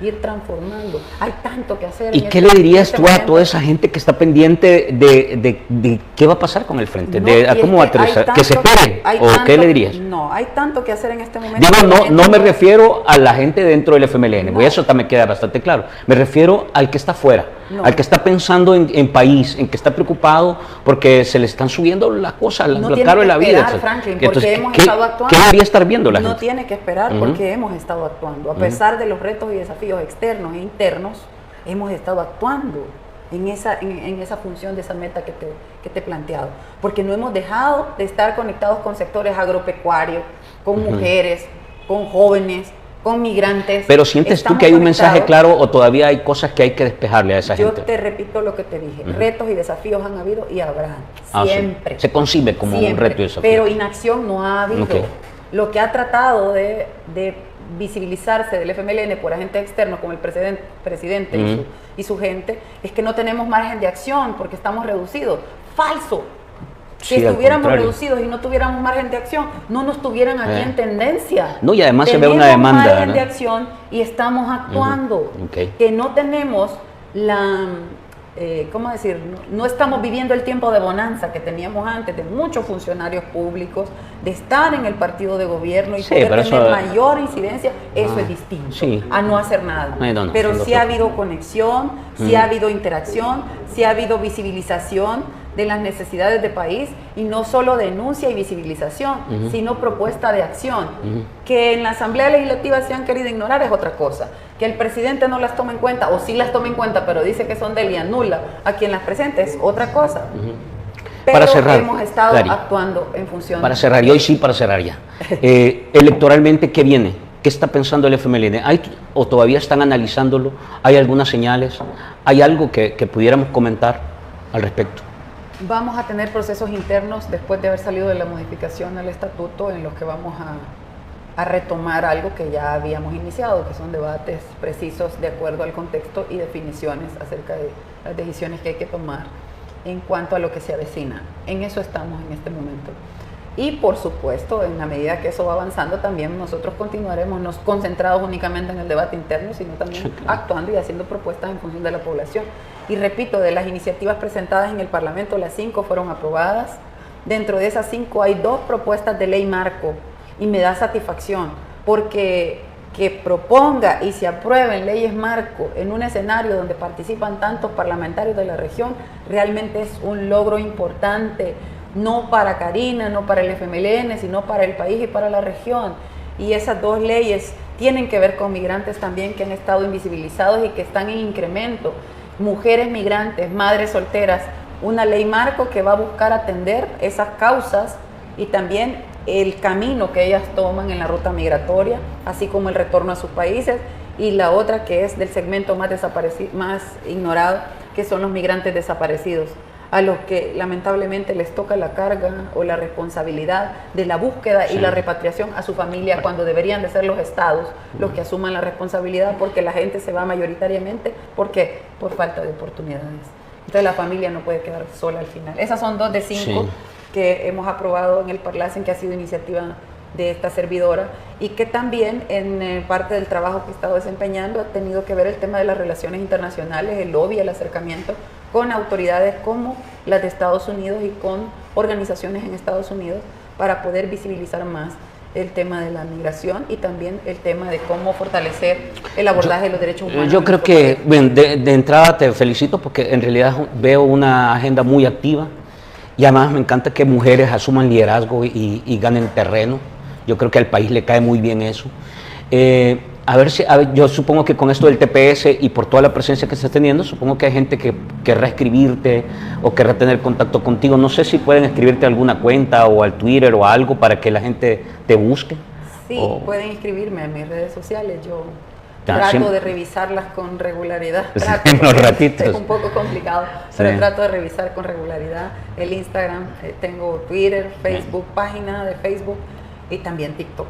ir transformando. Hay tanto que hacer. ¿Y qué le dirías tú a toda esa gente que está pendiente de qué va a pasar con el frente? ¿Cómo va a aterrizar? ¿Que se espere? ¿O qué le dirías? No, hay tanto que hacer en este momento. Digo, no me refiero a la gente dentro del FMLN, porque eso también queda bastante claro. Me refiero al que está afuera, al que está pensando en país, en que está preocupado porque se le están subiendo las cosas, lo caro de la vida. No tiene que esperar, Franklin, porque hemos estado actuando. ¿Qué debería estar viendo la gente? No tiene que esperar porque hemos estado actuando. A pesar de los retos y desafíos externos e internos, hemos estado actuando. en esa función de esa meta que te he planteado. Porque no hemos dejado de estar conectados con sectores agropecuarios, con mujeres, con jóvenes, con migrantes. Pero ¿sientes tú que hay un mensaje claro o todavía hay cosas que hay que despejarle a esa gente? Yo te repito lo que te dije, retos y desafíos han habido y habrá, siempre. Sí. Se concibe como un reto y desafío. Pero inacción no ha habido. Okay. Lo que ha tratado de visibilizarse del FMLN por agentes externos como el presidente y su gente, es que no tenemos margen de acción porque estamos reducidos. ¡Falso! Si estuviéramos reducidos y no tuviéramos margen de acción, no nos tuvieran aquí en tendencia. No, y además se ve una demanda. Tenemos margen de acción y estamos actuando. Que no tenemos la... ¿cómo decir? No estamos viviendo el tiempo de bonanza que teníamos antes, de muchos funcionarios públicos, de estar en el partido de gobierno y poder tener mayor incidencia. Eso es distinto a no hacer nada. Pero sí ha habido conexión, sí ha habido interacción, sí ha habido visibilización de las necesidades del país, y no solo denuncia y visibilización, sino propuesta de acción. Que en la Asamblea Legislativa se han querido ignorar es otra cosa. Que el presidente no las tome en cuenta, o sí las tome en cuenta, pero dice que son de él y anula a quien las presente, es otra cosa. Pero para cerrar, hemos estado actuando en función... Para cerrar, y hoy sí para cerrar ya. Electoralmente, ¿qué viene? ¿Qué está pensando el FMLN? ¿Hay, o todavía están analizándolo? ¿Hay algunas señales? ¿Hay algo que pudiéramos comentar al respecto? Vamos a tener procesos internos después de haber salido de la modificación al estatuto, en los que vamos a retomar algo que ya habíamos iniciado, que son debates precisos de acuerdo al contexto y definiciones acerca de las decisiones que hay que tomar en cuanto a lo que se avecina. En eso estamos en este momento. Y por supuesto, en la medida que eso va avanzando, también nosotros continuaremos no concentrados únicamente en el debate interno, sino también actuando y haciendo propuestas en función de la población. Y repito, de las iniciativas presentadas en el Parlamento, las 5 fueron aprobadas. Dentro de esas 5 hay 2 propuestas de ley marco, y me da satisfacción, porque que proponga y se aprueben leyes marco en un escenario donde participan tantos parlamentarios de la región, realmente es un logro importante, no para Karina, no para el FMLN, sino para el país y para la región. Y esas 2 leyes tienen que ver con migrantes también que han estado invisibilizados y que están en incremento. Mujeres migrantes, madres solteras, una ley marco que va a buscar atender esas causas y también el camino que ellas toman en la ruta migratoria, así como el retorno a sus países, y la otra que es del segmento más ignorado, que son los migrantes desaparecidos, a los que lamentablemente les toca la carga o la responsabilidad de la búsqueda y la repatriación a su familia, cuando deberían de ser los estados los que asuman la responsabilidad, porque la gente se va mayoritariamente, ¿por qué? Por falta de oportunidades. Entonces la familia no puede quedar sola al final. Esas son 2 de 5 que hemos aprobado en el Parlacen, que ha sido iniciativa de esta servidora, y que también en parte del trabajo que he estado desempeñando ha tenido que ver el tema de las relaciones internacionales, el lobby, el acercamiento con autoridades como las de Estados Unidos y con organizaciones en Estados Unidos, para poder visibilizar más el tema de la migración y también el tema de cómo fortalecer el abordaje de los derechos humanos. Yo creo que, bueno, de entrada te felicito, porque en realidad veo una agenda muy activa, y además me encanta que mujeres asuman liderazgo y ganen terreno. Yo creo que al país le cae muy bien eso. Yo supongo que con esto del TPS y por toda la presencia que estás teniendo, supongo que hay gente que querrá escribirte o querrá tener contacto contigo. No sé si pueden escribirte a alguna cuenta o al Twitter o algo para que la gente te busque. Sí, pueden escribirme a mis redes sociales. Yo trato de revisarlas con regularidad. Los ratitos. Es un poco complicado, pero trato de revisar con regularidad el Instagram. Tengo Twitter, Facebook, página de Facebook, y también TikTok.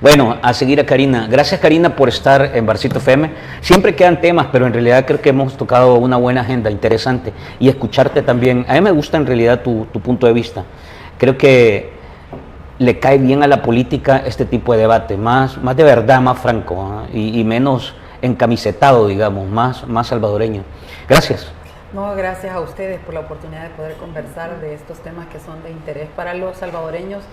Bueno, a seguir a Karina. Gracias, Karina, por estar en Barcito FM. Siempre quedan temas, pero en realidad creo que hemos tocado una buena agenda, interesante, y escucharte también. A mí me gusta en realidad tu punto de vista. Creo que le cae bien a la política este tipo de debate, más de verdad, más franco, y menos encamisetado, digamos, más salvadoreño. Gracias. No, gracias a ustedes por la oportunidad de poder conversar de estos temas que son de interés para los salvadoreños,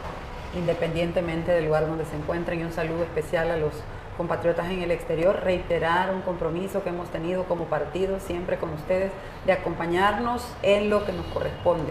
independientemente del lugar donde se encuentren, y un saludo especial a los compatriotas en el exterior. Reiterar un compromiso que hemos tenido como partido siempre con ustedes, de acompañarnos en lo que nos corresponde.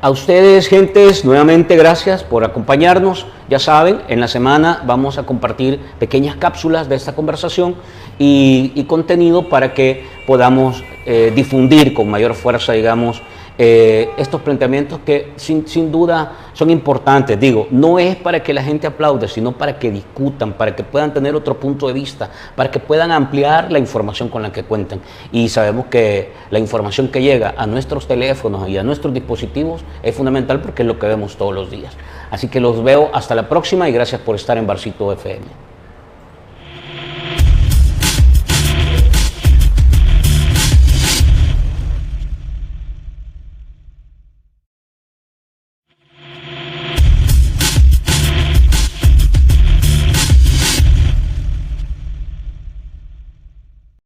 A ustedes, gentes, nuevamente gracias por acompañarnos. Ya saben, en la semana vamos a compartir pequeñas cápsulas de esta conversación y contenido para que podamos difundir con mayor fuerza, digamos, estos planteamientos que sin duda son importantes. Digo, no es para que la gente aplaude, sino para que discutan, para que puedan tener otro punto de vista, para que puedan ampliar la información con la que cuentan. Y sabemos que la información que llega a nuestros teléfonos y a nuestros dispositivos es fundamental porque es lo que vemos todos los días. Así que los veo hasta la próxima y gracias por estar en Barcito FM.